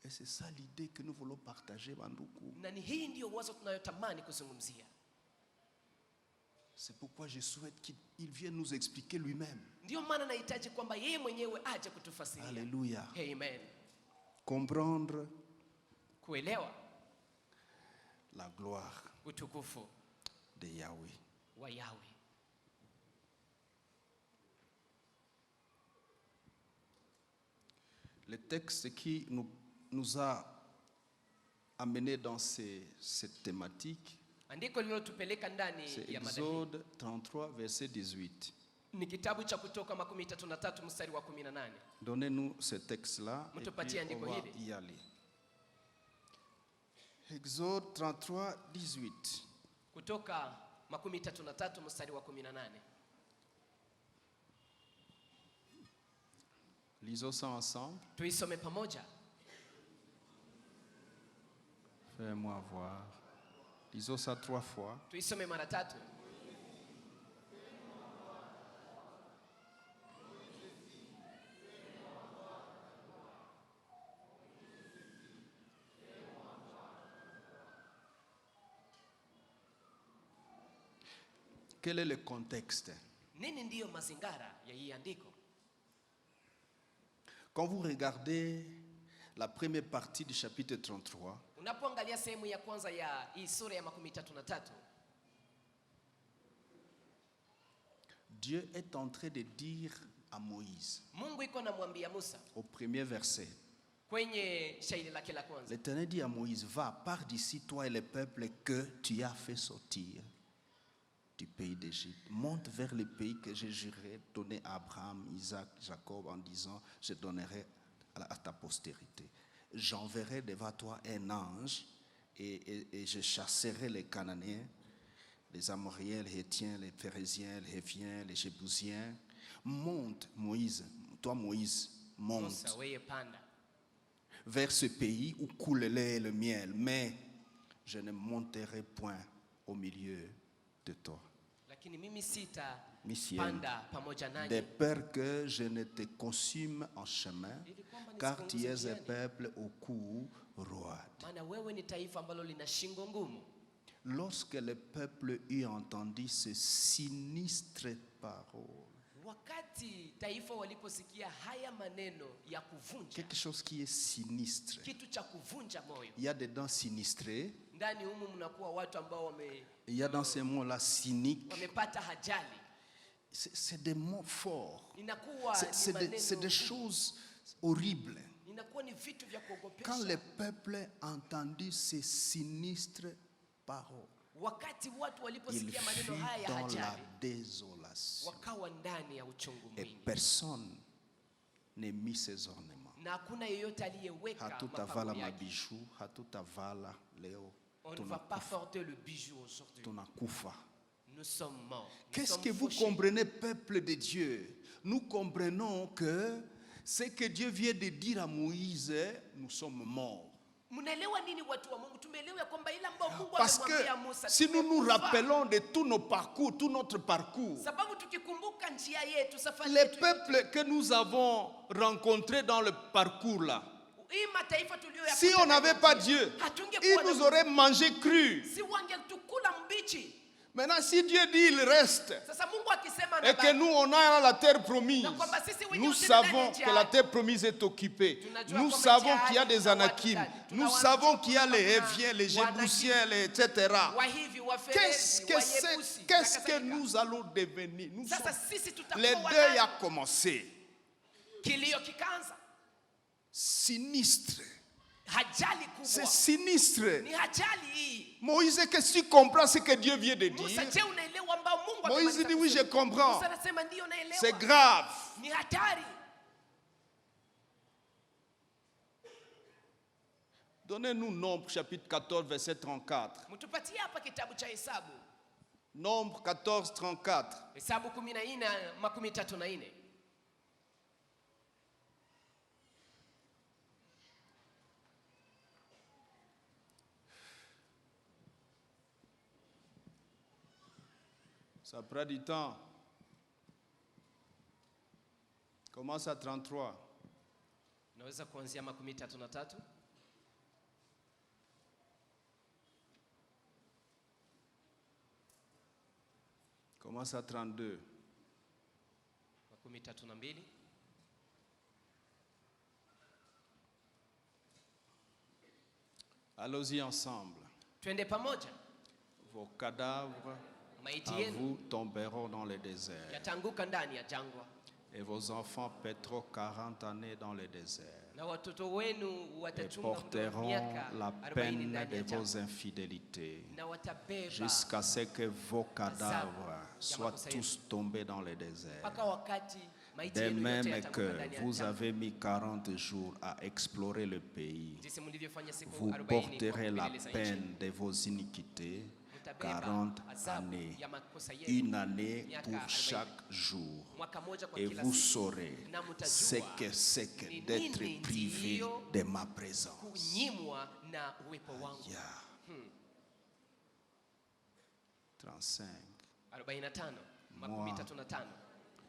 Et c'est ça l'idée que nous voulons partager, banduku. Na ni hii ndio wazo tunayotamani kuzungumzia. C'est pourquoi je souhaite qu'il vienne nous expliquer lui-même. Ndio maana nahitaji kwamba yeye mwenyewe aje kutufasiria. Alléluia. Amen. Comprendre Kuelewa la gloire utukufu de Yahweh. wa Yahweh. Le texte qui nous a amenés dans cette thématique, Andiko lililotupeleka ndani c'est ya mada hii Exode 33, verset 18. ni kitabu cha Kutoka 33 mstari wa 18. Donnez-nous ce texte-là et Mtupatie puis on andiko va hili. y aller. Exode 33, 18. Kutoka 33 mstari wa 18. Lisons ça ensemble. Tuisome pamoja. Fais-moi voir. Lisons ça 3 fois. Tuisome mara 3. Quel est le contexte? Nini ndiyo mazingara ya hii andiko? Quand vous regardez la première partie du chapitre 33, Unapoangalia sehemu ya kwanza ya hii sura ya 33, Dieu est en train de dire à Moïse, Mungu iko anamwambia Musa au premier verset, kwenye shairi lake la kwanza. l'Éternel dit à Moïse, va, pars d'ici, toi et le peuple que tu as fait sortir du pays d'Égypte. Monte vers le pays que j'ai juré donner à Abraham, Isaac, Jacob, en disant, je donnerai à ta postérité. J'enverrai devant toi un ange et je chasserai les Cananéens, les Amoriens, les Hétiens, les Phérésiens, les Héviens, les Jébusiens, Monte, Moïse, toi Moïse, monte Musa, wewe panda vers ce pays où coule le lait et le miel, mais je ne monterai point au milieu de toi. lakini mimi sita Misien, panda pamoja de nanyi peur que je ne te consume en chemin, car tu es un peuple au cou roide. maana wewe ni taifa ambalo lina shingo ngumu. Lorsque le peuple eut entendu ces sinistres paroles, Wakati taifa waliposikia haya maneno ya kuvunja, quelque chose qui est sinistre. kitu cha kuvunja moyo, Il y a dedans sinistré, ndani humu mnakuwa watu ambao il y a dans ces mots-là cynique. wamepata ajali. C'est des mots forts. Inakuwa C'est ni des maneno, choses horribles. inakuwa ni vitu vya Quand kuogopesha. le peuple a entendu ces sinistres paroles, Wakati watu il waliposikia maneno fut haya ya dans la ajali, désolation. wakawa ndani ya uchungu Et mwingi, personne n'est mis ses ornements. na hakuna yeyote aliyeweka Hatutavala mapambo yake. mabijou, hatutavala leo. On ne va pas porter le bijou aujourd'hui. Tunakufa. Nous sommes morts. Nous Qu'est-ce sommes que vous fauchés. comprenez, peuple de Dieu? Nous comprenons que ce que Dieu vient de dire à Moïse, nous sommes morts. Mnaelewa nini watu wa Mungu? Tumeelewa kwamba ile ambayo Mungu Parce amemwambia que Musa, si nous nous tumekufa. rappelons de tout notre parcours, Sababu tukikumbuka njia yetu, safari les yetu, peuples que nous avons rencontrés dans le parcours là, hii mataifa tuliyoyakuta si on n'avait ndani pas ya Dieu, njia, hatungekuwa ils na nous Mungu. auraient mangé cru. Si wangetukula mbichi. Maintenant, si Dieu dit il reste Sasa Mungu akisema et que anabaki, nous on a la terre promise, na kwamba sisi wenyewe nous tena savons ndani ya que la terre promise est occupée. Tunajua Nous kwamba savons njia qu'il y a des kuna watu Anakim. ndani. Nous Tuna savons watu qu'il y a les kuna Héviens, les Wanakim. Jébusiens, etc. Wahivi, Qu'est-ce Waferezi, que c'est? Wayebusi, Qu'est-ce que nakadhalika. nous allons devenir? Nous Sasa sommes- sisi tutakuwa Le wanani? deuil a commencé. Kilio kikaanza. Sinistre. Hajali C'est kubwa. sinistre. Ni hajali hii. Moïse, qu'est-ce que tu comprends ce que Dieu vient de Musa, dire? je unaelewa ambao Mungu Moïse amemaliza dit oui, je kusema. comprends. Musa anasema ndio naelewa. C'est grave. Ni hatari. Donnez-nous Nombre chapitre 14 verset 34. Mtupatie hapa kitabu cha Hesabu. Nombre 14, 34. Hesabu 14:34. Ça prend du temps. Commence à 33. Naweza kuanzia 33. Commence à 32. 32. Allons-y ensemble. Twende pamoja. Vos cadavres Maiti à yenu vous tomberont dans le désert. yatanguka ndani ya jangwa, Et vos enfants paîtront 40 années dans le désert. na watoto wenu Et watachunga muda wa porteront miaka la 40 peine ndani de ya vos jangwa, infidélités. na watabeba Jusqu'à ce que vos cadavres soient makosa tous tombés dans le désert. mpaka wakati maiti De yenu yote même yatanguka que ndani ya vous jangwa. avez mis 40 jours à explorer le pays, Jinsi mlivyofanya siku vous 40 porterez la kupeleleza nchi, peine de vos iniquités mtabeba 40 adhabu années, ya makosa yenu, une année miaka pour 40, chaque jour. mwaka moja kwa Et kila vous siku, saurez na mtajua ce que c'est que ni d'être nini privé ndiyo de ma présence. kunyimwa na uwepo wangu. Yeah. 35. 45 Moi, 35.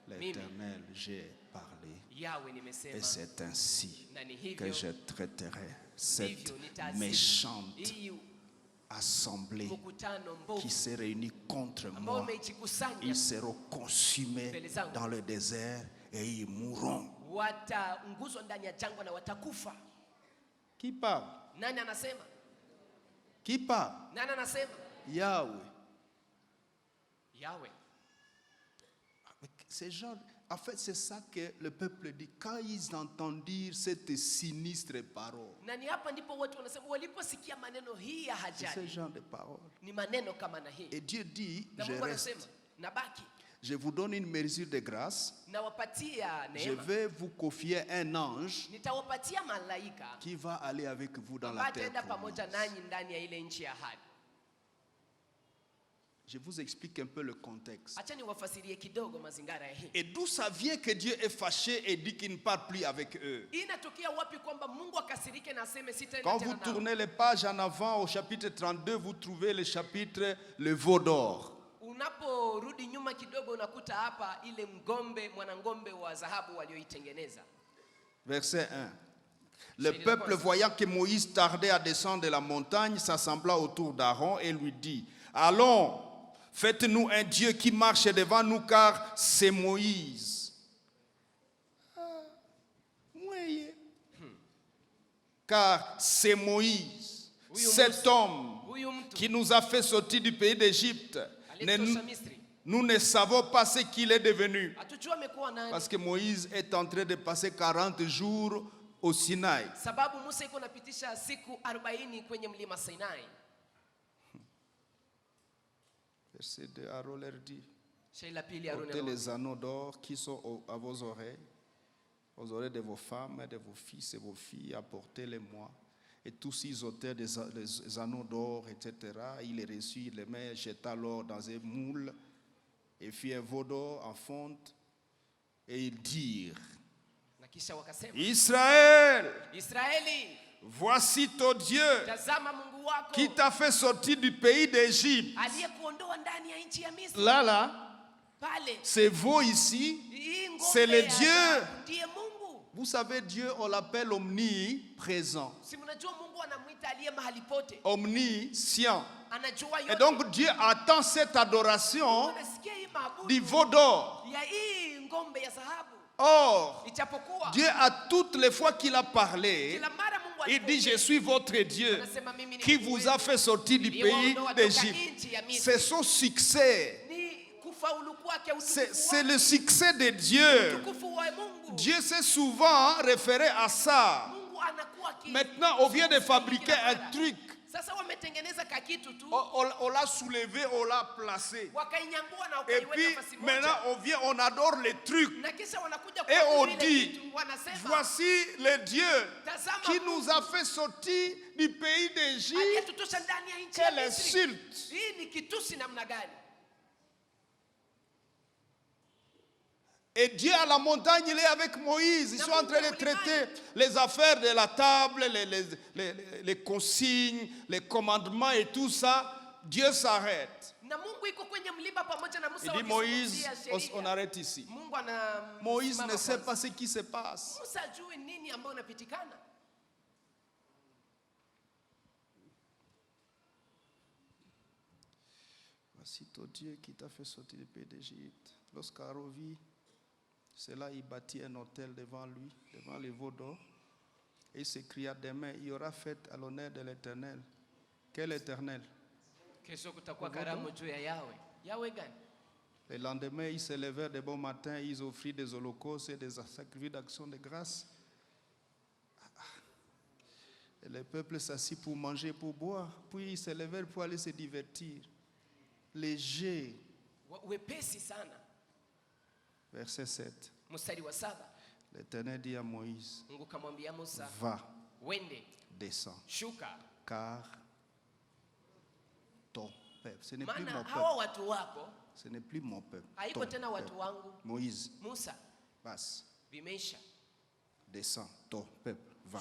L'Éternel, j'ai parlé. Yawe Et nimesema, c'est ainsi na ni que hivyo je traiterai cette ndivyo nitaadhibu méchante hii assemblée mkutano qui mbovu se réunit contre ambao moi. umejikusanya, Ils seront consumés dans le désert et ils mourront. wataunguzwa ndani ya jangwa na watakufa. Qui parle? Nani anasema? Qui parle? Nani anasema? Yahweh. Yawe. Ces gens, en fait, c'est ça que le peuple dit. Quand ils entendirent cette sinistre parole, Na ni hapa ndipo watu wanasema waliposikia maneno hii ya c'est ce hajali, genre de parole. ni maneno kama na hii. Et Dieu dit, Na je Mungu reste. anasema nabaki, Je vous donne une mesure de grâce. nawapatia Je neema, vais vous confier un ange nitawapatia malaika qui va aller avec vous dans ambaye la terre ataenda pamoja promise. nanyi ndani ya ile nchi ya ahadi. Je vous explique un peu le contexte. Acha niwafasirie kidogo mazingara ya hii. Et d'où ça vient que Dieu est fâché et dit qu'il ne parle plus avec eux. Inatokea wapi kwamba Mungu akasirike na aseme sitaenda Quand tena vous nao? tournez les pages en avant au chapitre 32, vous trouvez le chapitre Le veau d'or. Unaporudi nyuma kidogo unakuta hapa ile mwanangombe wa dhahabu walioitengeneza. Verset 1. Le peuple, voyant que Moïse tardait à descendre de la montagne, s'assembla autour d'Aaron et lui dit: Allons, faites-nous un Dieu qui marche devant nous, car c'est Moïse. Car c'est Moïse, cet homme qui nous a fait sortir du pays d'Égypte. Nous ne savons pas ce qu'il est devenu. Parce que Moïse est en train de passer 40 jours au Sinaï. Sababu Musa iko napitisha siku 40 kwenye mlima Sinai. Verset 2, Aaron leur dit: Ôtez ôtez les anneaux d'or qui sont à vos oreilles de vos femmes, de vos fils et vos filles, apportez-les-moi. Et tous ils ôtèrent les anneaux d'or, etc. Il les reçut, il les met, jeta l'or dans un moule et fit un veau d'or en fonte. Et ils dirent: Israël, voici ton Dieu qui t'a fait sortir du pays d'Égypte. Là, c'est vous ici, c'est le Dieu. Vous savez, Dieu, on l'appelle omniprésent, omniscient. Et donc Dieu attend cette adoration du veau d'or. Or, Dieu, à toutes les fois qu'il a parlé, il dit: je suis votre Dieu qui vous a fait sortir du pays d'Égypte. C'est son succès. C'est le succès de Dieu. Dieu s'est souvent référé à ça. Maintenant, on vient de fabriquer un truc. On l'a soulevé, on l'a placé. Et puis maintenant on vient, on adore les trucs. Et on dit: voici le Dieu qui nous a fait sortir du pays d'Égypte. Quelle insulte! Et Dieu à la montagne, il est avec Moïse. Ils sont en train de traiter les affaires de la table, les consignes, les commandements et tout ça. Dieu s'arrête. Il dit: Moïse, on arrête ici. Moïse ne sait pas ce qui se passe. Voici ton Dieu qui t'a fait sortir du pays d'Égypte. Lorsqu'Aaron vit cela, il bâtit un autel devant lui, devant le veau d'or. Et il s'écria: demain, il y aura fête à l'honneur de l'Éternel. Quel Éternel? Le lendemain, ils se levèrent de bon matin, ils offrirent des holocaustes et des sacrifices d'action de grâce. Et le peuple s'assit pour manger, pour boire. Puis ils se levèrent pour aller se divertir. Léger. Verset 7. L'Éternel dit à Moïse: va, descends, car ton peuple, ce n'est plus mon peuple. Ce n'est plus mon peuple. Moïse, passe, descends, ton peuple, va.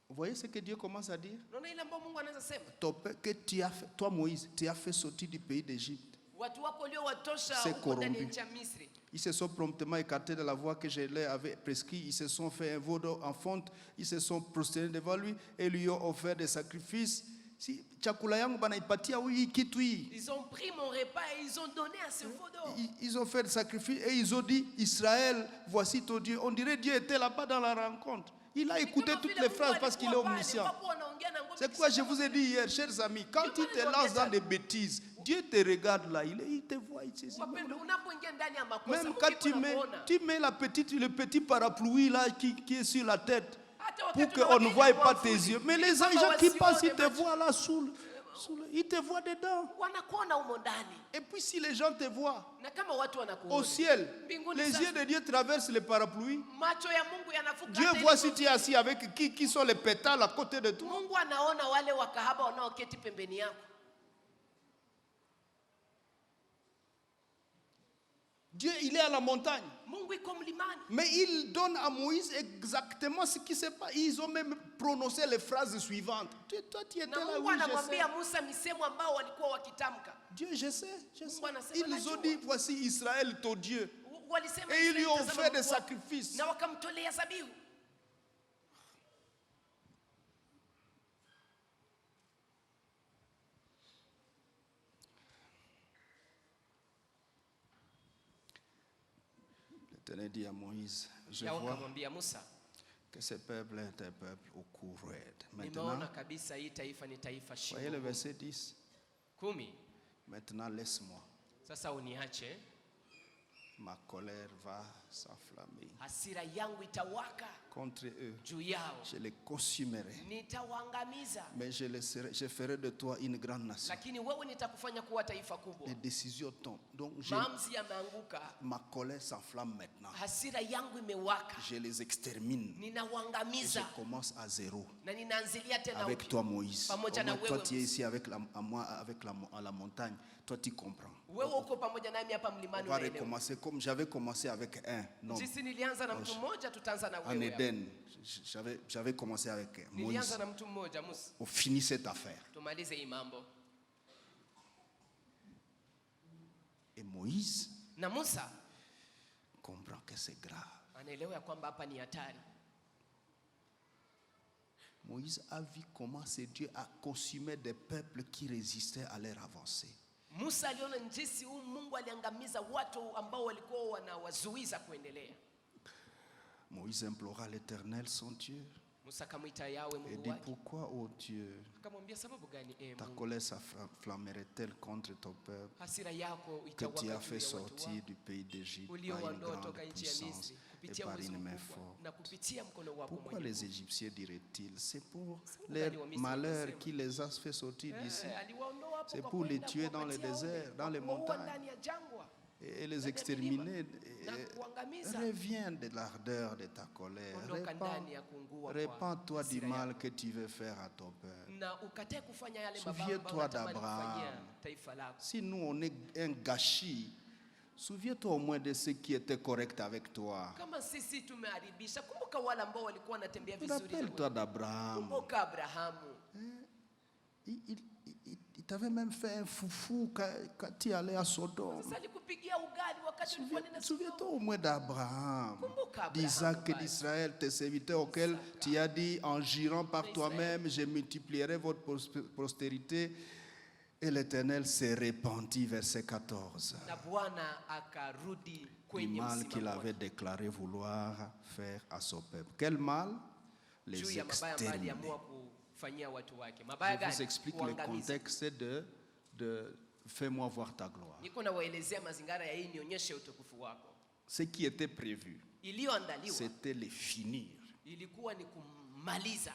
Vous voyez ce que Dieu commence à dire? Ton peuple que tu as fait, toi Moïse, tu as fait sortir du pays d'Égypte. C'est corrompu. Ils se sont promptement écartés de la voie que je leur avais prescrite. Ils se sont fait un veau d'or en fonte. Ils se sont prosternés devant lui et lui ont offert des sacrifices. Ils ont pris mon repas et ils ont donné à ce veau d'or. Ils ont fait des sacrifices et ils ont dit: Israël, voici ton Dieu. On dirait Dieu était là-bas dans la rencontre. Il a écouté toutes les phrases parce qu'il est omniscient. C'est quoi je vous ai dit hier, chers amis, quand tu te lances dans des bêtises, Dieu te regarde là, il te voit. Même quand tu mets le petit parapluie là qui est sur la tête pour qu'on ne voie pas tes yeux. Mais les gens qui passent, ils te voient là ils te voient dedans. Et puis si les gens te voient au ciel, les yeux de Dieu traversent le parapluie. Dieu voit si tu es assis avec qui sont les pétales à côté de toi. Dieu, il est à la montagne. Mungu iko mlimani. Mais il donne à Moïse exactement ce qui se passe. Ils ont même prononcé les phrases suivantes. Toi, tu étais Na là, Mungu oui, je sais. anamwambia Musa misemo ambao walikuwa wakitamka. Dieu, je sais. Mungu anasema, Ils ont najua. dit, voici Israël, ton Dieu. Walisema Et ils lui Israeli, ont tazama fait des Mungu wako. sacrifices. Na wakamtolea zabihu. L'Éternel dit à Moïse, je Yahweh vois akamwambia Musa, que ce peuple est un peuple au cou raide. nimeona Maintenant, kabisa hii taifa ni taifa voyez le shingo verset 10. 10. Maintenant, laisse-moi. Sasa uniache, Ma colère va s'enflammer hasira yangu itawaka contre eux. juu yao, Je les consumerai. nitawaangamiza, Mais je ferai de toi une grande nation. lakini wewe nitakufanya kuwa taifa kubwa. Les décisions tombent. Donc, Maamuzi yameanguka, ma colère s'enflamme maintenant. hasira yangu imewaka, Je les extermine. Et je ninawaangamiza commence à zéro. na ninaanzilia tena Avec upya. toi, Moïse. Pamoja na Toi, wewe, tu es Musa. ici avec à la montagne. Toi, tu comprends. Wewe uko pamoja nami hapa On mlimani, va unaelewa. recommencer comme j'avais commencé avec un homme Jinsi nilianza na mtu mmoja, tutaanza na en wewe. Éden. J'avais commencé avec Moïse. Nilianza na mtu mmoja, Musa. On finit cette affaire. Tumalize hii mambo. Et Moïse Na Musa comprend que c'est grave. anaelewa ya kwamba hapa ni hatari. Moïse a vu comment c'est Dieu a consumé des peuples qui résistaient à leur avancée. Musa aliona jinsi huu Mungu aliangamiza watu ambao walikuwa wanawazuiza kuendelea. Moïse implora l'Éternel, son Dieu, Musa akamwita Yawe et Mungu dit, wake. pourquoi, ô Dieu, Akamwambia, sababu gani ta Mungu? colère s'enflammerait-elle contre ton peuple Hasira yako que tu as itawaka fait juu ya watu sortir wako du pays d'Égypte par une uliowaondoa grande toka nchi ya puissance Misri et kupitia par uwezo une main mkubwa forte? na kupitia mkono wako Pourquoi mwenye les nguvu. Égyptiens diraient-ils, c'est pour Sababu leur gani Wamisri malheur wangesema? qui les a fait sortir d'ici Aliwaondoa hapo C'est kwa pour les kwenda tuer dans les kuwapatia déserts, ule, dans les kwa kuwaua montagnes. ndani ya jangwa. et les exterminer. Na kuangamiza. Reviens de l'ardeur de ta colère. Ondoka ndani ya kuungua Répands-toi du hasira mal yako. que tu veux faire à ton peuple. Na ukatae kufanya yale mabaya Souviens-toi ambayo unatamani d'Abraham. kufanyia taifa lako. Si nous on est un gâchis, souviens-toi au moins de ceux qui étaient corrects avec toi. Kama sisi tumeharibisha, kumbuka wale ambao walikuwa wanatembea vizuri na Rappelle-toi wewe. d'Abraham. Kumbuka Abrahamu. Il t'avait même fait un foufou quand tu allais à Sodome. Sasa alikupigia ugali wakati ulikuwa nenda Souviens-toi au moins d'Abraham, Kumbuka Abraham, d'Isaac et basi. d'Israël, tes serviteurs auxquels tu as dit, en jurant par toi-même, je multiplierai votre postérité. Et l'Éternel s'est repenti, verset 14, na Bwana akarudi du kwenye mal qu'il msimamo avait wake. déclaré vouloir faire à son peuple. Quel mal? Les Juu ya mabaya ambayo exterminer. aliamua kufanyia watu wake. Mabaya Je vous gani? explique le Kuangamiza. contexte de fais-moi voir ta gloire. Niko nawaelezea mazingira ya hii nionyeshe utukufu wako. Ce qui était prévu, Iliyoandaliwa c'était les finir. ilikuwa ni kumaliza.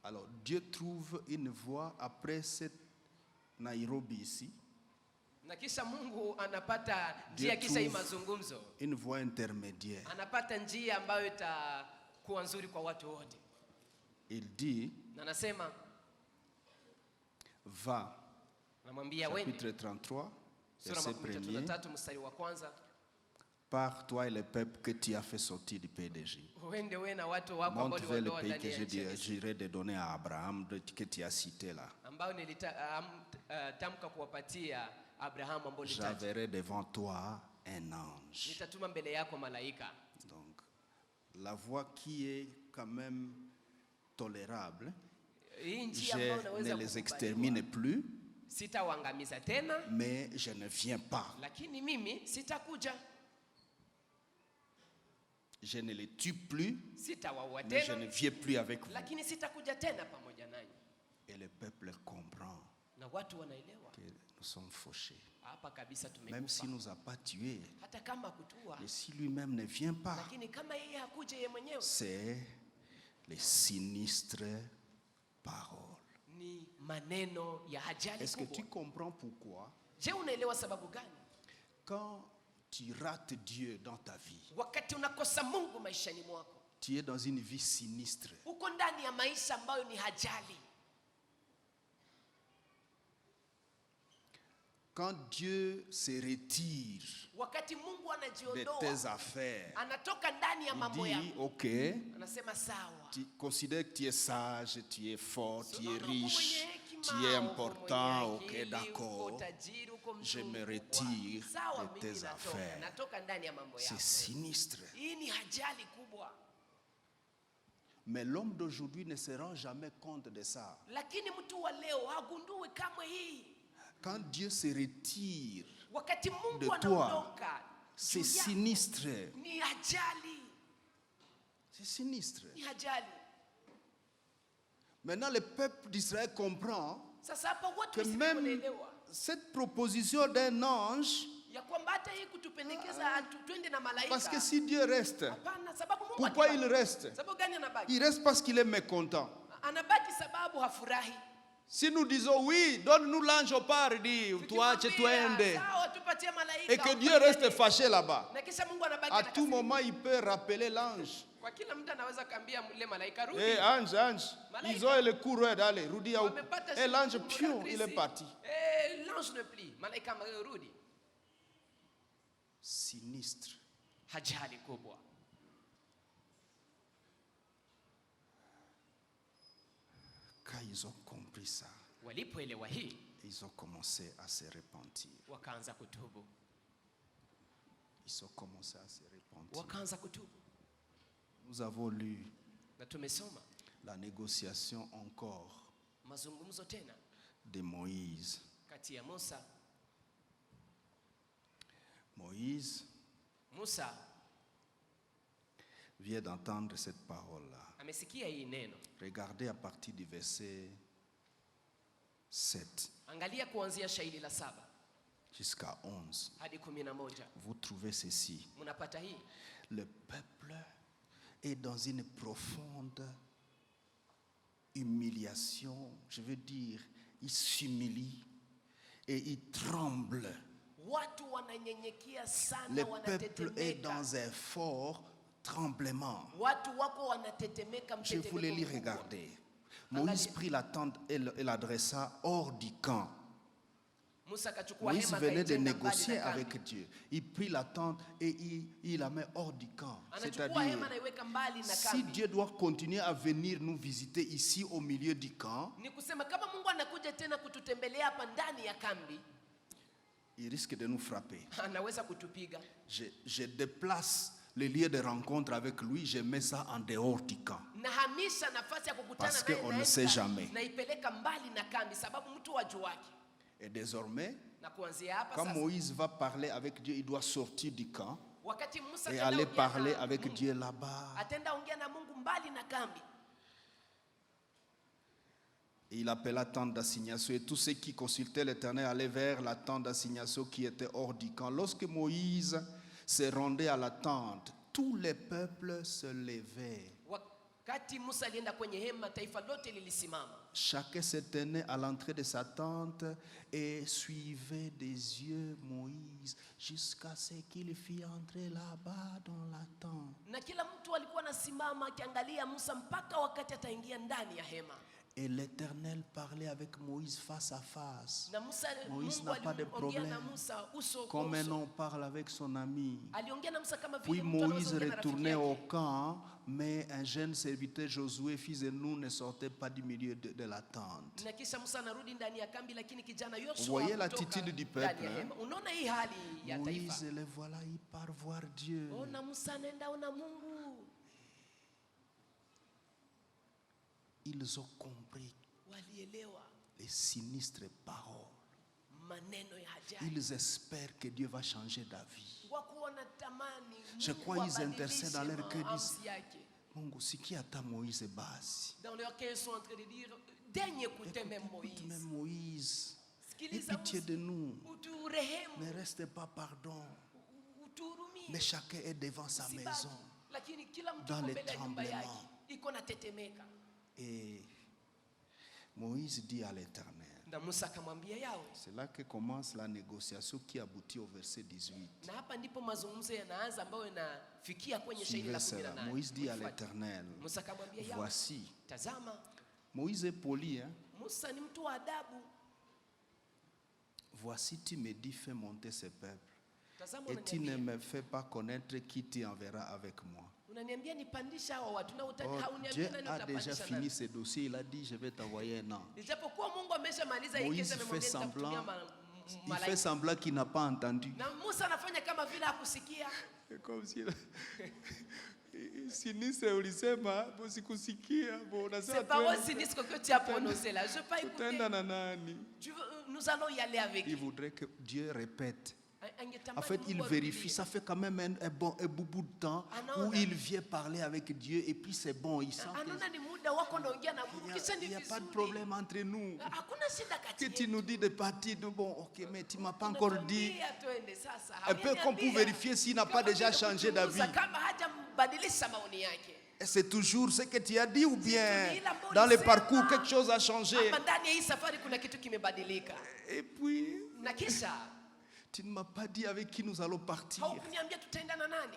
Alors Dieu trouve une voie après cette Nairobi ici, Na kisha Mungu anapata Dieu njia, kisha hii trouve mazungumzo une voie intermédiaire. anapata njia ambayo itakuwa nzuri kwa watu wote, Il dit, na anasema, va, anamwambia wende, chapitre 33, sura verset 1er, 33 mstari wa kwanza, par toi et le peuple que tu as fait sortir du pays d'Égypte. uende wewe na watu wako ambao Montre vers le uliondoa pays ndani que ya je nchi ya Misri, dirai de donner à Abraham, que tu as cité là. ambao nilitamka kuwapatia Abrahamu, ambao nilitaja, J'enverrai devant toi un ange. nitatuma mbele yako malaika. Donc, la voie qui est quand même tolérable, Hii njia ambayo je unaweza ne les kukubaliwa. extermine plus, Sitawaangamiza tena, mais je ne viens pas. lakini mimi sitakuja. Je ne les tue plus, Sitawaua mais je tena, ne viens plus avec vous. lakini sitakuja tena pamoja nanyi. Et le peuple comprend Na watu wanaelewa que nous sommes fauchés. hapa kabisa, Même s'il tumekufa. ne nous a pas tués, Hata kama kutua, mais si lui-même ne vient pas, lakini kama yeye hakuja yeye mwenyewe, c'est les sinistres paroles. ni maneno ya ajali Est-ce que tu kubwa. comprends pourquoi, Je, unaelewa sababu gani? quand tu rates Dieu dans ta vie, Wakati unakosa Mungu maishani mwako, tu es dans une vie sinistre? uko ndani ya maisha ambayo ni ajali. Quand Dieu se retire wakati Mungu de tes anajiondoa, affaires, anatoka ndani ya il mambo dit, yako, ok, anasema sawa. tu considères que tu es sage, tu es fort, tu es Unaona uko riche, mwenye hekima, tu es uko important, mwenye ok, akili, uko d'accord. tajiri, uko Je me mzungu, retire sawa, de mimi tes affaires. natoka ndani ya mambo C'est yako. sinistre. Hii ni ajali kubwa. Mais l'homme d'aujourd'hui ne se rend jamais compte de ça. Lakini mtu wa leo hagundui kamwe hii. Quand Dieu se retire, Wakati de Mungu toi, anaondoka, c'est juu yako, sinistre. ni ajali, C'est sinistre. ni ajali. Maintenant, le peuple d'Israël comprend Sasa hapa watu que Israeli même wanaelewa cette proposition d'un ange, ya kwamba hata hii kutupendekeza twende na malaika. parce que si Dieu reste, Hapana, sababu Mungu pourquoi il akibaki. reste? Sababu gani anabaki? Il reste parce qu'il est mécontent. Anabaki sababu hafurahi. Si nous disons oui, donne-nous l'ange au paradis, toi, tu Tukimwambia, sawa, tupatie malaika, et que Dieu ufanye reste nini? fâché là-bas. Na kisha Mungu anabaki À tout anakasirika. moment, il peut rappeler l'ange. Kwa kila mtu anaweza kaambia yule malaika rudi. Eh, ange, ange, Malaika. ils ont le coureur d'aller, Rudi, Wamepata et l'ange, siku pion, kadri il est si. parti. L'ange ne plie. Malaika rudi. Sinistre. Ajali kubwa. Quand ils ont compris ça, Walipoelewa hii, ils ont commencé à se repentir. wakaanza kutubu. Ils ont commencé à se repentir. Wakaanza kutubu. Nous avons lu Na tumesoma la négociation encore mazungumzo tena de Moïse. kati ya Musa. Moïse Musa vient d'entendre cette parole-là. amesikia hii neno. Regardez à partir du verset 7 Angalia kuanzia shairi la 7 jusqu'à 11. hadi 11. Vous trouvez ceci. Mnapata hii? Le peuple est dans une profonde humiliation. Je veux dire, il s'humilie et il tremble. Watu wananyenyekea sana, Le peuple est wanatetemeka. dans un fort tremblement. Watu wako wanatetemeka, Je voulais mtetemeko lire, mkubwa. regarder. Moïse prit la tente et l'adressa hors du camp. Musa akachukua Moïse hema venait de akaijenga mbali négocier na kambi. avec Dieu. Il prit la tente et il la met hors du camp. Anachukua hema C'est-à-dire, anaiweka mbali na si kambi. Dieu doit continuer à venir nous visiter ici au milieu du camp, Ni kusema kama Mungu anakuja tena kututembelea hapa ndani ya kambi, il risque de nous frapper. anaweza kutupiga. Je déplace le lieu de rencontre avec lui, je mets ça en dehors du camp. Nahamisha nafasi ya kukutana Parce que naye, on ne naenda, sait jamais. naipeleka mbali na kambi sababu mtu wajua wake. Et désormais, Na kuanzia hapa quand sasa, Moïse va parler avec Dieu, il doit sortir du camp wakati Musa et ataenda aller ongea parler na avec Mungu, Dieu là-bas. atenda ongea na Mungu mbali na kambi. Et il appela tente d'assignation et tous ceux qui consultaient l'Éternel allaient vers la tente d'assignation qui était hors du camp. Lorsque Moïse se rendait à la tente, tous les peuples se levaient. Wakati Musa alienda kwenye hema, taifa lote lilisimama. Chacun se tenait à l'entrée de sa tente et suivait des yeux Moïse jusqu'à ce qu'il fît entrer là-bas dans la tente. Na kila mtu alikuwa anasimama akiangalia Musa mpaka wakati ataingia ndani ya hema. Et l'Éternel parlait avec Moïse face à face. Na Musa, Moïse Mungu n'a pas de aliongea na problème. Musa uso kwa Comme un uso. homme parle avec son ami. Aliongea na Musa kama Puis vile mtu anaweza Moïse ongea na rafiki retournait au yake. camp, mais un jeune serviteur, Josué, fils de Nun, ne sortait pas du milieu de la tente. Na kisha Musa anarudi ndani ya kambi, lakini kijana Vous Yoshua voyez kutoka l'attitude du ndani peuple, ya hein? hema. Unaona hii hali ya taifa. Moïse, le voilà, il part voir Dieu. Ona Musa anaenda ona Mungu. Ils ont compris Walielewa les sinistres paroles. maneno ya ajali. Ils espèrent que Dieu va changer d'avis. Wako wanatamani Je Mungu crois qu'ils abadilishe intercèdent dans leur cœur, maamuzi disent, yake. Mungu, sikia hata Moïse basi. Dans leur cœur, ils sont en train de dire, daigne écouter même Écoute même Moïse. Moïse. Aie Sikiliza pitié Musa, de nous. uturehemu, Ne reste pas pardon. utuhurumie. Mais chacun est devant sa Usibaki. maison. Lakini kila mtu Dans yuko les mbele ya nyumba yake, tremblements. iko na tetemeka. Et Moïse dit à l'Éternel. Na Musa akamwambia Yawe. C'est là que commence la négociation qui aboutit au verset 18. Na hapa ndipo mazungumzo yanaanza ambayo yanafikia kwenye shairi la Suivez cela. 18. Moïse dit à Ufuate. l'Éternel, Musa akamwambia Yawe, voici. tazama, Moïse est poli, hein? Musa ni mtu wa adabu. voici tu me dis fais monter ce peuple Tazama et tu ne unaniambia, me fais pas connaître qui tu enverras avec moi. unaniambia nipandisha hao watu na Oh, hauniambia Dieu nani a déjà utapandisha fini nani. ce dossier, il a dit je vais t'envoyer un ange. Ijapokuwa Mungu ameshamaliza hii Moïse kesi, amemwambia fait nitakutumia semblant, il fait malaika. semblant qu'il n'a pas entendu. Na Musa anafanya kama vile hakusikia. C'est comme si sinise ulisema sikusikia, C'est pas aussi sinistre que tu as prononcé là. Je vais pas écouter. tutaenda na nani? Nous allons y aller avec Il lui. voudrait que Dieu répète. Angetamani En fait, il Mungu vérifie. arudie. Ça fait quand même un bout de temps Anaona. où il vient parler avec Dieu et puis c'est bon. Il sent Anaona ni muda wako naongea na Mungu kisha ni qu'il n'y a pas de vizuri. problème entre nous. Hakuna shida Que kati tu yetu. nous dis de partir, bon, ok, mais tu ne m'as pas encore dit. Unatuambia tuende sasa. Un peu comme pour vérifier s'il n'a pas déjà changé d'avis. Kama hajambadilisha maoni yake. Et c'est toujours ce que tu as dit ou bien dans le parcours quelque chose a changé. Ama ndani ya hii safari kuna kitu kimebadilika. Et puis, Na kisha tu ne m'as pas dit avec qui nous allons partir. haukuniambia tutaenda na nani?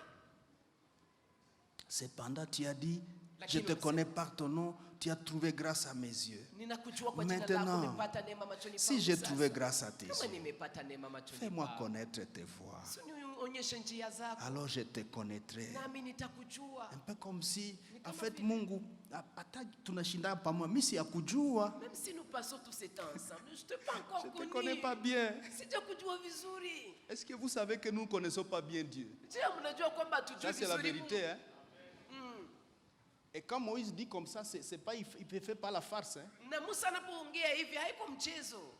Cependant, tu as dit, Lakini je te connais par ton nom, tu as trouvé grâce à mes yeux. Ninakujua kwa jina Maintenant, lako, nimepata neema machoni Si pangu j'ai sasa. trouvé grâce à tes Kama yeux, nimepata neema machoni fais-moi pangu, connaître tes voies. si unionyeshe njia zako, Alors je te connaîtrai. nami nitakujua. Un peu comme si, en fait, Mungu, hata tunashinda pamoja, mimi si yakujua. Même si nous passons tout ce temps ensemble, je ne t'ai pas encore Je ne te connu. connais pas bien. Sijakujua vizuri. Est-ce que vous savez que nous ne connaissons pas bien Dieu? Je, mnajua kwamba hatujui Ça, c'est la vizuri vérité. Mungu. Hein? Et quand Moïse dit comme ça, c'est pas, il ne fait pas la farce. Hein? Na Musa anapoongea hivi haiko mchezo.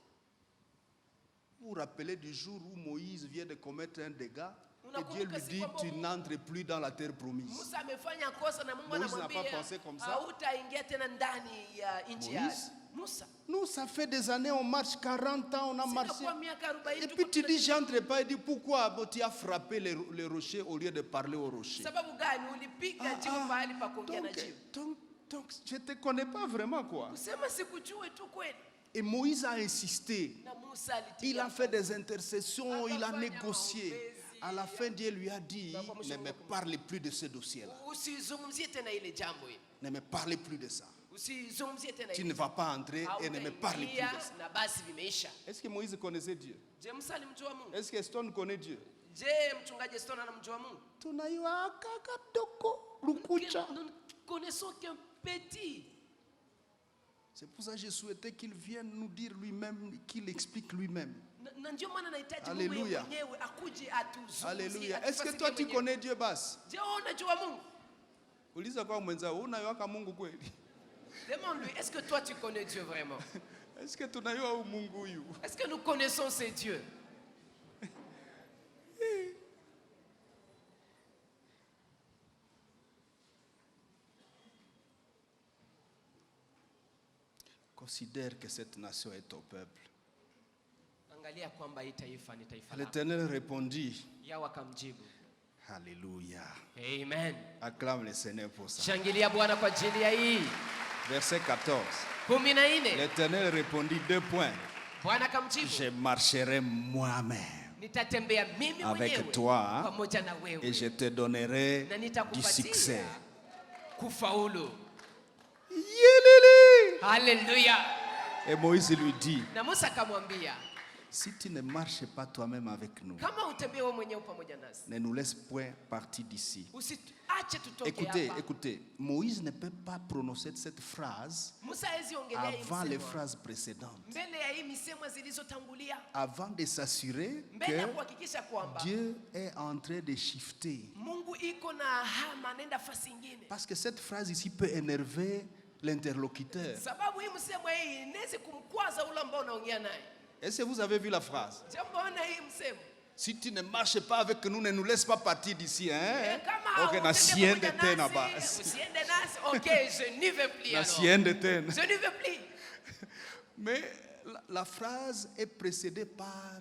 Vous vous rappelez du jour où Moïse vient de commettre un dégât et Dieu lui Unakumbuka siku dit, ambayo tu n'entres plus dans la terre promise. Musa amefanya kosa na Mungu Moïse n'a anamwambia pas pensé comme ça. hautaingia tena ndani ya nchi ya Moïse? Musa. Nous, ça fait des années, on marche 40 ans, on a marché. Sitakuwa miaka 40 Et tuko puis tu dis, tunatembea. j'entre pas. Il dit, pourquoi tu as frappé les rochers au lieu de parler aux rochers? Sababu gani ulipiga jiwe pahali pa kuongea na jiwe? Donc, je ne te connais pas vraiment, quoi. Kusema sikujue tu kweli. Et Moïse a insisté. Na Musa alitia Il a fait kazi. des intercessions, il a Akafanya négocié. maombezi. À la fin, Dieu lui a dit, ne me parle plus de ce dossier-là. Usizungumzie tena ile jambo hili. Ne me parle plus de ça. Usizungumzie tena Tu ile. ne vas pas entrer et ne me parle plus de Hautaingia ça. na basi vimeisha. Est-ce que Moïse connaissait Dieu? Je, Musa alimjua Mungu? Est-ce que Stone connaît Dieu? Je, mchungaji Stone anamjua Mungu? Tunayua kaka doko lukucha. Nous ne connaissons qu'un petit. C'est pour ça que j'ai souhaité qu'il vienne nous dire lui-même, qu'il explique lui-même. Na ndio maana nahitaji Mungu Alléluia. mwenyewe akuje atuzungumzie. Alléluia. Est-ce que atufasirie toi tu mwenyewe. connais Dieu basi? Je, wewe unajua Mungu? Uliza kwa mwenzao, unayua Mungu kweli? Demande-lui, est-ce que toi tu connais Dieu vraiment? Est-ce que tunayua huyu Mungu huyu? Est-ce que nous connaissons ces dieux? Considère que cette nation est ton peuple. Angalia kwamba hii taifa ni taifa lako. L'Éternel répondit, Yahweh akamjibu. Alléluia. Amen. Acclame le Seigneur pour ça. Shangilia Bwana kwa ajili ya hii. Verset 14. 14. L'Éternel répondit, 2 points. Bwana akamjibu. Je marcherai moi-même Nitatembea mimi avec mwenyewe toi pamoja na et wewe je te donnerai na du nitakupatia succès. kufaulu. Yélélé. Haleluya. Et Moïse lui dit, Na Musa akamwambia, si tu ne marches pas toi-même avec nous, kama utembee wewe mwenyewe pamoja nasi, ne nous laisse point partir d'ici. usiache tutoke Écoutez, hapa. écoutez, Moïse ne peut pas prononcer cette phrase Musa hawezi ongelea hii avant les msemo phrases précédentes, mbele ya hii misemo zilizotangulia, avant de s'assurer mbele ya que kuhakikisha kwamba Dieu est en train de shifter. Mungu iko na hama nenda fasi ingine. Parce que cette phrase ici peut énerver l'interlocuteur. Sababu hii msemo hii inaweza kumkwaza ule ambao unaongea naye. Est-ce que vous avez vu la phrase? Jambo ona hii msemo. Si tu ne marches pas avec nous, ne nous laisse pas partir d'ici. Hein? Kama Ok, na hutembea siende pamoja tena nasi, basi. usiende nasi. OK, je n'y vais plus Na alors. siende tena. Je n'y vais plus. Mais la phrase est précédée par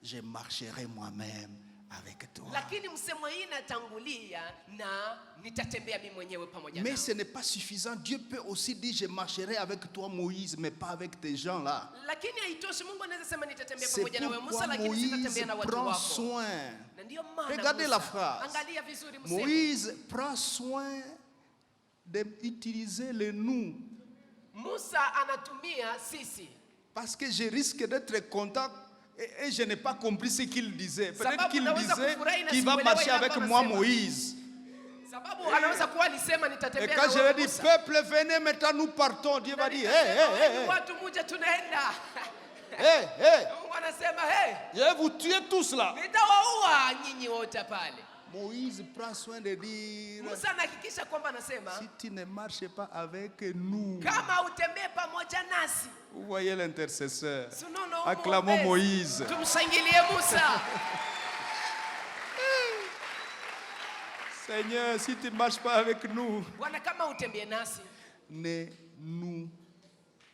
je marcherai moi-même avec toi. Lakini msemo hii inatangulia na nitatembea mimi mwenyewe pamoja Mais nawe. ce n'est pas suffisant. Dieu peut aussi dire je marcherai avec toi Moïse, mais pas avec tes gens là. Lakini haitoshi, Mungu anaweza sema nitatembea C'est pamoja nawe Musa, pourquoi lakini Moïse sitatembea na watu prend wako. soin. Na ndio maana Regardez Musa, la phrase. angalia vizuri msemo. Moïse prend soin d'utiliser le nous. Musa anatumia sisi. Parce que je risque d'être content et je n'ai pas compris ce qu'il disait. Peut-être Sababu qu'il naweza disait kufurahi na qu'il va sikuelewa marcher ile avec ambayo moi, anasema. Moïse. Sababu anaweza kuwa alisema Et nitatembea quand na je wewe vais dire, Musa. peuple, venez maintenant, nous partons, Dieu va dire, Watu muje tunaenda. Mungu anasema je vais vous tuer tous là. nitawaua nyinyi wote pale. Moïse prend soin de dire, Musa anahakikisha kwamba anasema si tu ne marches pas avec nous. kama utembee pamoja nasi. Vous voyez l'intercesseur. Sunono Acclamons Moïse. Tumshangilie Musa. Seigneur, si tu ne marches pas avec nous, Bwana kama utembee nasi. ne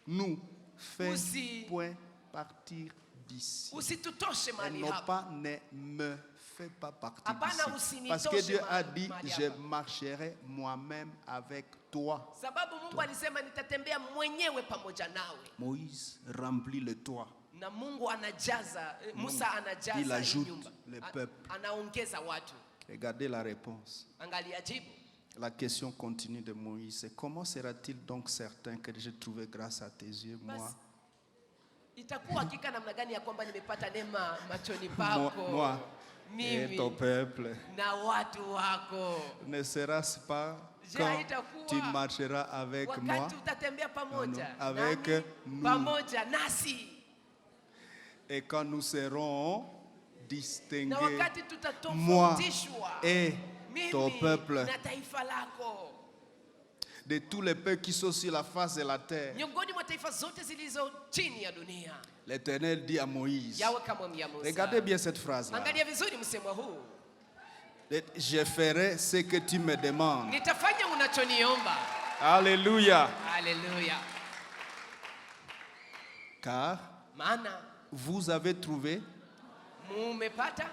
nous fais Usi- point partir d'ici. Usitutoshe Et mahali non hapa. pas ne me fais pas partir Hapana, d'ici. usinitoshe Parce que Dieu a mahali dit, hapa. je marcherai moi-même avec toi. Sababu Mungu alisema nitatembea mwenyewe pamoja nawe. Moïse remplit le toit. Na Mungu anajaza, Musa il anajaza hii ajoute nyumba. le peuple. Anaongeza watu. Regardez la réponse. Angalia jibu. La question continue de Moïse, c'est comment sera-t-il donc certain que j'ai trouvé grâce à tes yeux, moi, Basi itakuwa hakika namna gani ya kwamba nimepata neema machoni pako. moi et Mimi ton peuple? na watu wako. Ne sera-ce pas Je, quand haitakuwa tu marcheras avec moi wakati utatembea pamoja Non, avec nami, nous. pamoja nasi, et quand nous serons na distingués, wakati moi tutatofautishwa et ton mimi peuple, na taifa lako de tous les peuples qui sont sur la face de la terre. miongoni mwa taifa zote zilizo chini ya dunia. L'Éternel dit à Moïse, Yawe kamwambia Musa. regardez bien cette phrase-là. Angalia vizuri msemo huu. Je ferai ce que tu me demandes. Nitafanya unachoniomba. Alléluia. Haleluya. Car Maana vous avez trouvé, mumepata,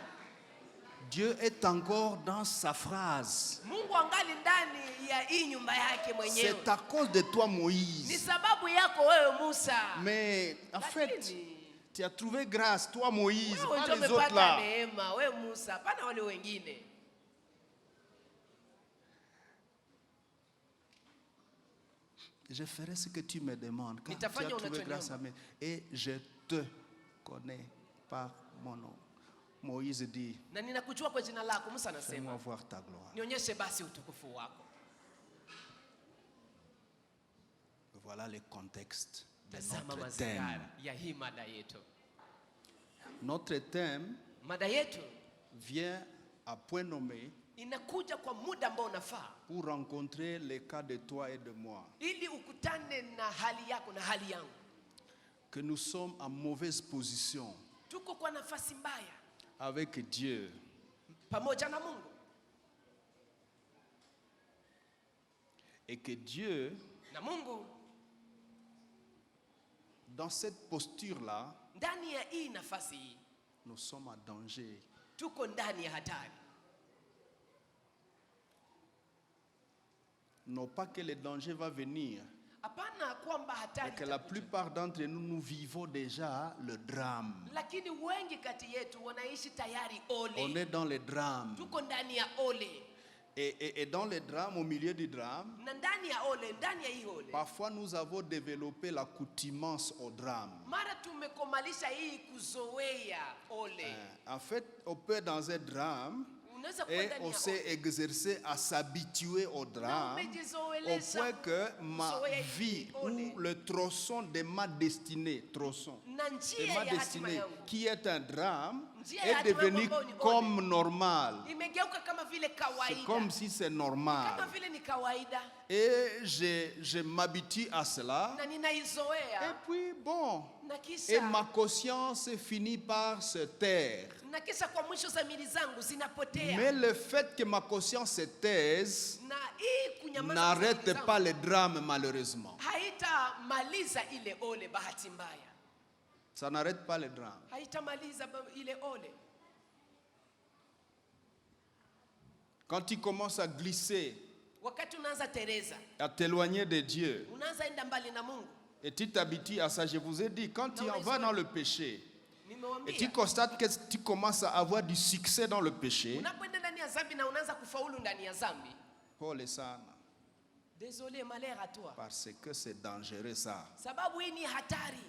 Dieu est encore dans sa phrase. Mungu angali ndani ya hii nyumba yake mwenyewe. C'est à cause de toi, Ni Moïse. sababu yako wewe Musa. Mais en fait, Lakini tu as trouvé grâce, toi, Moïse, wewe pas ndio les autres umepata là. neema, wewe Musa, hapana wale wengine. Je ferai ce que tu me demandes. Car tu as Nitafanya trouvé unachoniomba. grâce à moi. Et je te connais par mon nom. Moïse dit, Na ninakujua kwa jina lako. Musa fais-moi anasema, voir ta gloire. nionyeshe basi utukufu wako. Voilà le contexte de Tazama notre thème. mazingira ya hii mada yetu. Notre thème Mada yetu vient à point nommé inakuja kwa muda ambao unafaa pour rencontrer les cas de toi et de moi. ili ukutane na hali yako na hali yangu. Que nous sommes en mauvaise position Tuko kwa nafasi mbaya avec Dieu. pamoja na Mungu, Et que Dieu, na Mungu dans cette posture-là, ndani ya hii nafasi hii nous sommes en danger. tuko ndani ya hatari. Non pas que le danger va venir, Hapana kwamba hatari mais que la itakuja. plupart d'entre nous, nous vivons déjà le drame. Lakini wengi kati yetu wanaishi tayari On ole. est dans le drame. Tuko ndani ya ole, Et dans le drame, au milieu du drame, na ndani ya ole, ndani ya hii ole parfois nous avons développé l'accoutumance au drame. mara tumekomalisha hii kuzoea ole. En fait, on peut être dans un drame Unaweza kuwa et ndani on ya s'est ole exercé à s'habituer au na drame au umejizoelesha point que ma kuzoea vie hii ou ole. le tronçon de ma destinée, tronçon Na de njia ma ya hatima destinée, yangu qui est un drame, Njia ya est hatima devenu ambayo ni ole. comme normal. imegeuka kama vile C'est kawaida, comme si c'est kama normal. vile ni kawaida Et je m'habitue à cela. na Et ninaizoea, puis bon, na et kisha ma conscience finit par se taire. na kisha kwa mwisho dhamiri zangu zinapotea. Mais le fait que ma conscience se taise Na hii kunyamaza kwa n'arrête dhamiri pas zangu le drame, malheureusement. haitamaliza ile ole, bahati mbaya Ça n'arrête pas le drame. haitamaliza ile ole. Quand tu commences à glisser, Wakati unaanza tereza, à t'éloigner de Dieu, unaanza enda mbali na Mungu. et tu t'habitues à ça, je vous ai dit, quand tu en vas dans le péché, et tu Nimewambia constates que tu commences à avoir du succès dans le péché, unapoenda ndani ya dhambi na unaanza kufaulu ndani ya dhambi, Paul sana, désolé malheur à toi, parce que c'est dangereux ça. sababu hii ni hatari.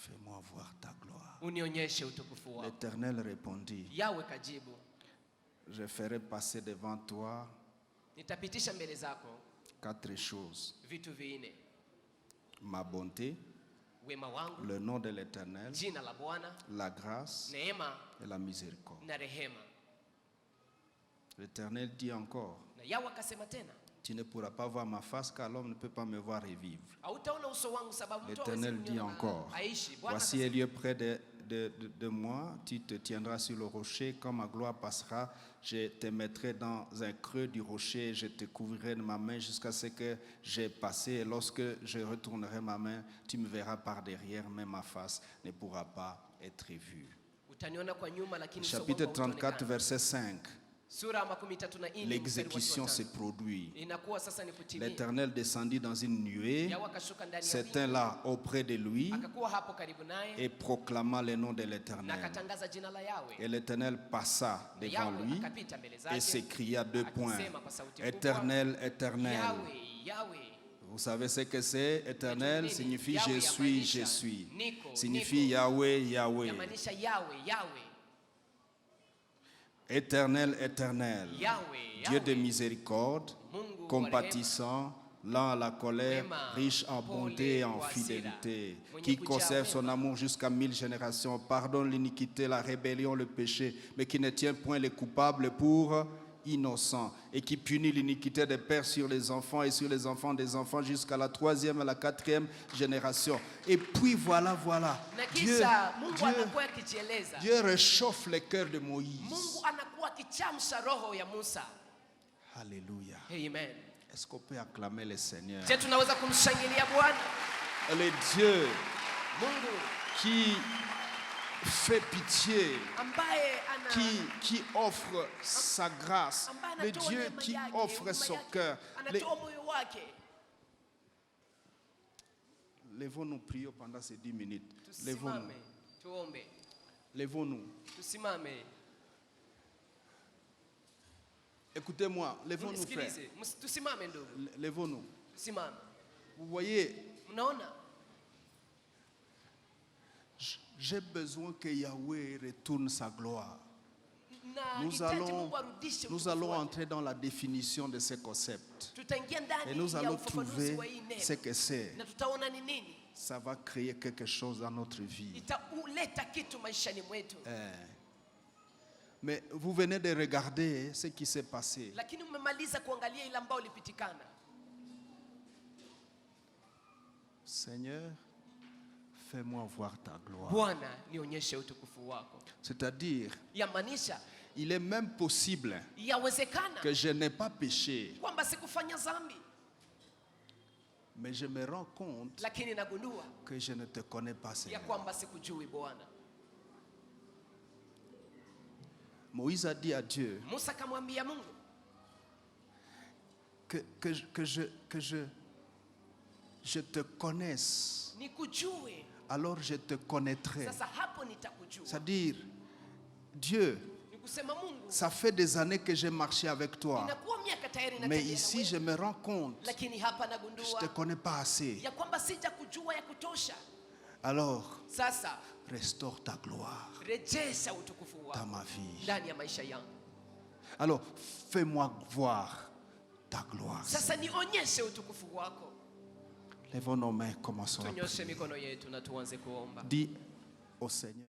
Fais-moi voir ta gloire. Unionyeshe utukufu wako. L'Éternel répondit, Yawe kajibu, je ferai passer devant toi nitapitisha mbele zako 4 choses. vitu vinne: Ma bonté, wema wangu, le nom de l'Éternel, jina la Bwana, la grâce neema et la miséricorde. na rehema. L'Éternel dit encore, Na Yawe akasema tena, tu ne pourras pas voir ma face car l'homme ne peut pas me voir et vivre. hautaona uso wangu sababu mtu hawezi L'Éternel dit kuniona encore, na aishi. Bwana voici un lieu près de moi, tu te tiendras sur le rocher, quand ma gloire passera, je te mettrai dans un creux du rocher, je te couvrirai de ma main jusqu'à ce que j'ai passé, et lorsque je retournerai ma main, tu me verras par derrière, mais ma face ne pourra pas être vue. utaniona kwa nyuma lakini uso Chapitre wangu 34, hautaonekana. verset 5, Sura ya 34 l'exécution se produit. inakuwa sasa ni kutimia. L'Éternel descendit dans une nuée, Yawe akashuka ndani ya s'éteint là auprès de lui akakuwa hapo karibu naye et proclama le nom de na l'Éternel. akatangaza jina la Yawe. Et l'Éternel passa Na devant Yawe lui akapita mbele et zake s'écria 2 points. akisema kwa sauti kubwa, Éternel, éternel. Yawe, Yawe. Vous savez ce que c'est? Éternel Nini? signifie Yahweh je suis, yamaanisha je suis. niko, Signifie niko. Yahweh, Yahweh. Yamaanisha Yawe, Yawe. Éternel, éternel. Yahweh, Dieu de Yahweh. miséricorde, Mungu wa compatissant, lent à la colère, Wema, riche en bonté et en pole, fidélité, hasira, qui mwenye conserve kujaa son wema. amour jusqu'à 1000 générations, pardonne l'iniquité, la rébellion, le péché, mais qui ne tient point les coupables pour innocents, et qui punit l'iniquité des pères sur les enfants et sur les enfants des enfants jusqu'à la 3e et la 4e génération. Et puis voilà, Na Dieu, kisha Mungu anakuwa akijieleza. Dieu réchauffe le cœur de Moïse. Mungu anakuwa akichamsha roho ya Musa. Alléluia. Amen. Est-ce qu'on peut acclamer le Seigneur? Je, tunaweza kumshangilia Bwana? Le Dieu Mungu qui fait pitié, ambaye ana qui offre sa grâce, ambaye le anatoa Dieu neema qui yake, offre huruma son yake, cœur. anatoa moyo wake. Lèvons-nous, prions pendant ces 10 minutes. Lèvons-nous. Tusimame, tuombe. Lèvons-nous. Tusimame. Écoutez-moi, lèvons-nous, frère. Msikilize. Tusimame ndugu. Lèvons-nous. Tusimame. Vous voyez, Mnaona? j'ai besoin que Yahweh retourne sa gloire. Na Nous hitaji allons, Mungu arudishe nous utukufu allons wake. entrer dans la définition de ce concept. Tutaingia Et ndani nous ya allons ufafanuzi trouver wa hii neno. ce que c'est. Na tutaona ni nini. Ça va créer quelque chose dans notre vie. Itauleta kitu maishani mwetu. Mais vous venez de regarder ce qui s'est passé. Lakini umemaliza kuangalia ile ambayo ilipitikana. Seigneur, fais-moi voir ta gloire. Bwana, nionyeshe utukufu wako. C'est-à-dire, Yamaanisha il est même possible yawezekana que je n'ai pas péché, kwamba sikufanya dhambi, mais je me rends compte lakini nagundua que je ne te connais pas, ya Seigneur. kwamba sikujui Bwana. Moïse a dit à Dieu Musa akamwambia Mungu que je te connaisse, nikujue, alors je te connaîtrai. sasa hapo nitakujua. C'est-à-dire, Dieu, Nikusema Mungu, ça fait des années que j'ai marché avec toi, inakuwa miaka tayari mais natembea na ici wewe, je me rends compte, lakini hapa je ne te nagundua connais pas assez. ya kwamba sijakujua ya kutosha. Alors, Sasa restaure ta gloire rejesha utukufu dans wako ma vie. ndani ya maisha yangu. Alors, fais-moi voir ta gloire. Sasa nionyeshe utukufu wako. Lèvons nos mains, commençons à Tunyoshe prier. mikono yetu na tuanze kuomba. Dis au Seigneur.